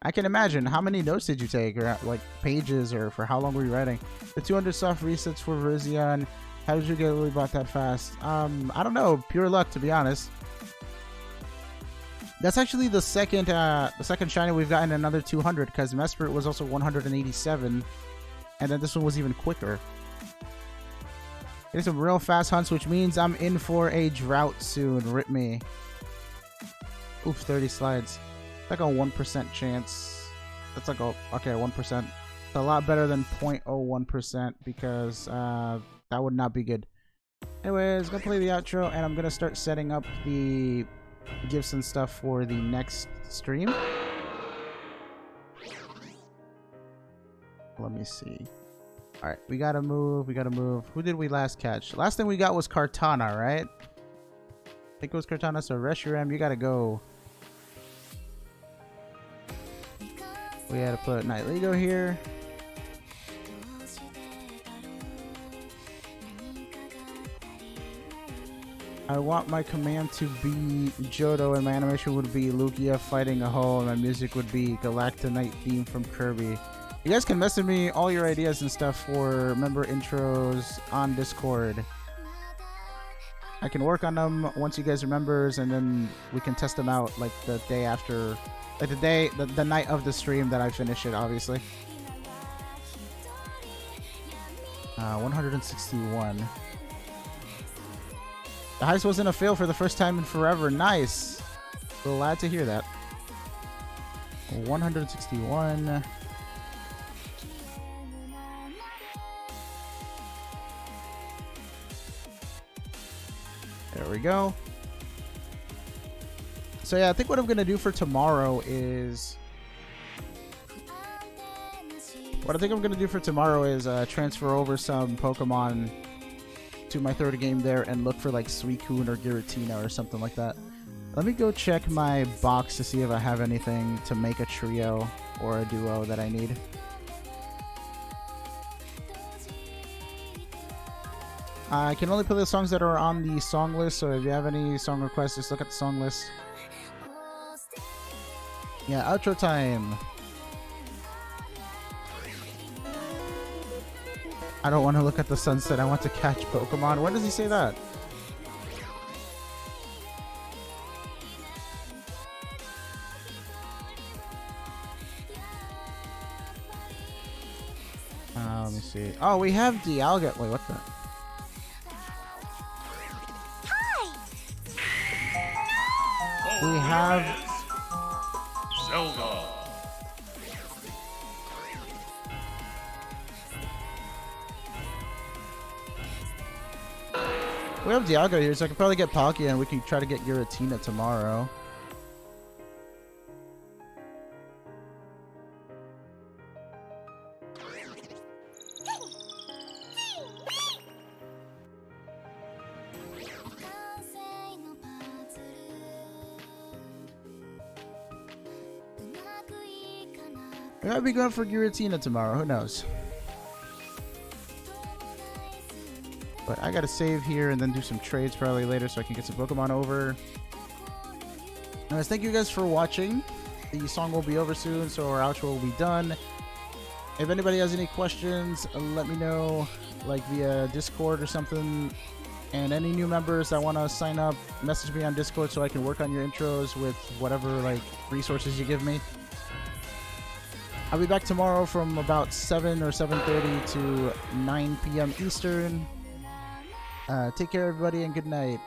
I can imagine. How many notes did you take? Or like pages, or for how long were you writing? The 200 soft resets for Virizion. How did you get Lilybot that fast? I don't know. Pure luck, to be honest. That's actually the second shiny we've gotten another 200, because Mesprit was also 187, and then this one was even quicker. Getting some real fast hunts, which means I'm in for a drought soon. Rip me. Oof, 30 slides. Like a 1% chance. That's like a, okay, 1%. It's a lot better than 0.01% because that would not be good. Anyways, gonna play the outro and I'm gonna start setting up the gifts and stuff for the next stream. Let me see. Alright, we gotta move, we gotta move. Who did we last catch? Last thing we got was Kartana, right? I think it was Kartana, so Reshiram, you gotta go. We had to put Night Lego here. I want my command to be Johto and my animation would be Lugia fighting a hole and my music would be Galactonite theme from Kirby. You guys can message me all your ideas and stuff for member intros on Discord. I can work on them once you guys are members and then we can test them out like the day after, like the night of the stream that I finish it, obviously. 161. The heist wasn't a fail for the first time in forever. Nice. Glad to hear that. 161. There we go. So yeah, I think what I'm gonna do for tomorrow is transfer over some Pokemon to my third game there and look for like Suicune or Giratina or something like that. Let me go check my box to see if I have anything to make a trio or a duo that I need. I can only play the songs that are on the song list, so if you have any song requests, just look at the song list. Yeah, outro time. I don't want to look at the sunset, I want to catch Pokemon. When does he say that? Let me see. Oh, we have Dialga. Wait, what the? We have Zelda. We have Dialga here, so I can probably get Palkia and we can try to get Giratina tomorrow. We might be going for Giratina tomorrow, who knows? But I gotta save here and then do some trades probably later so I can get some Pokemon over. Anyways, thank you guys for watching. The song will be over soon, so our outro will be done. If anybody has any questions, let me know, like via Discord or something. And any new members that want to sign up, message me on Discord so I can work on your intros with whatever like resources you give me. I'll be back tomorrow from about 7 or 7:30 to 9 p.m. Eastern. Take care, everybody, and good night.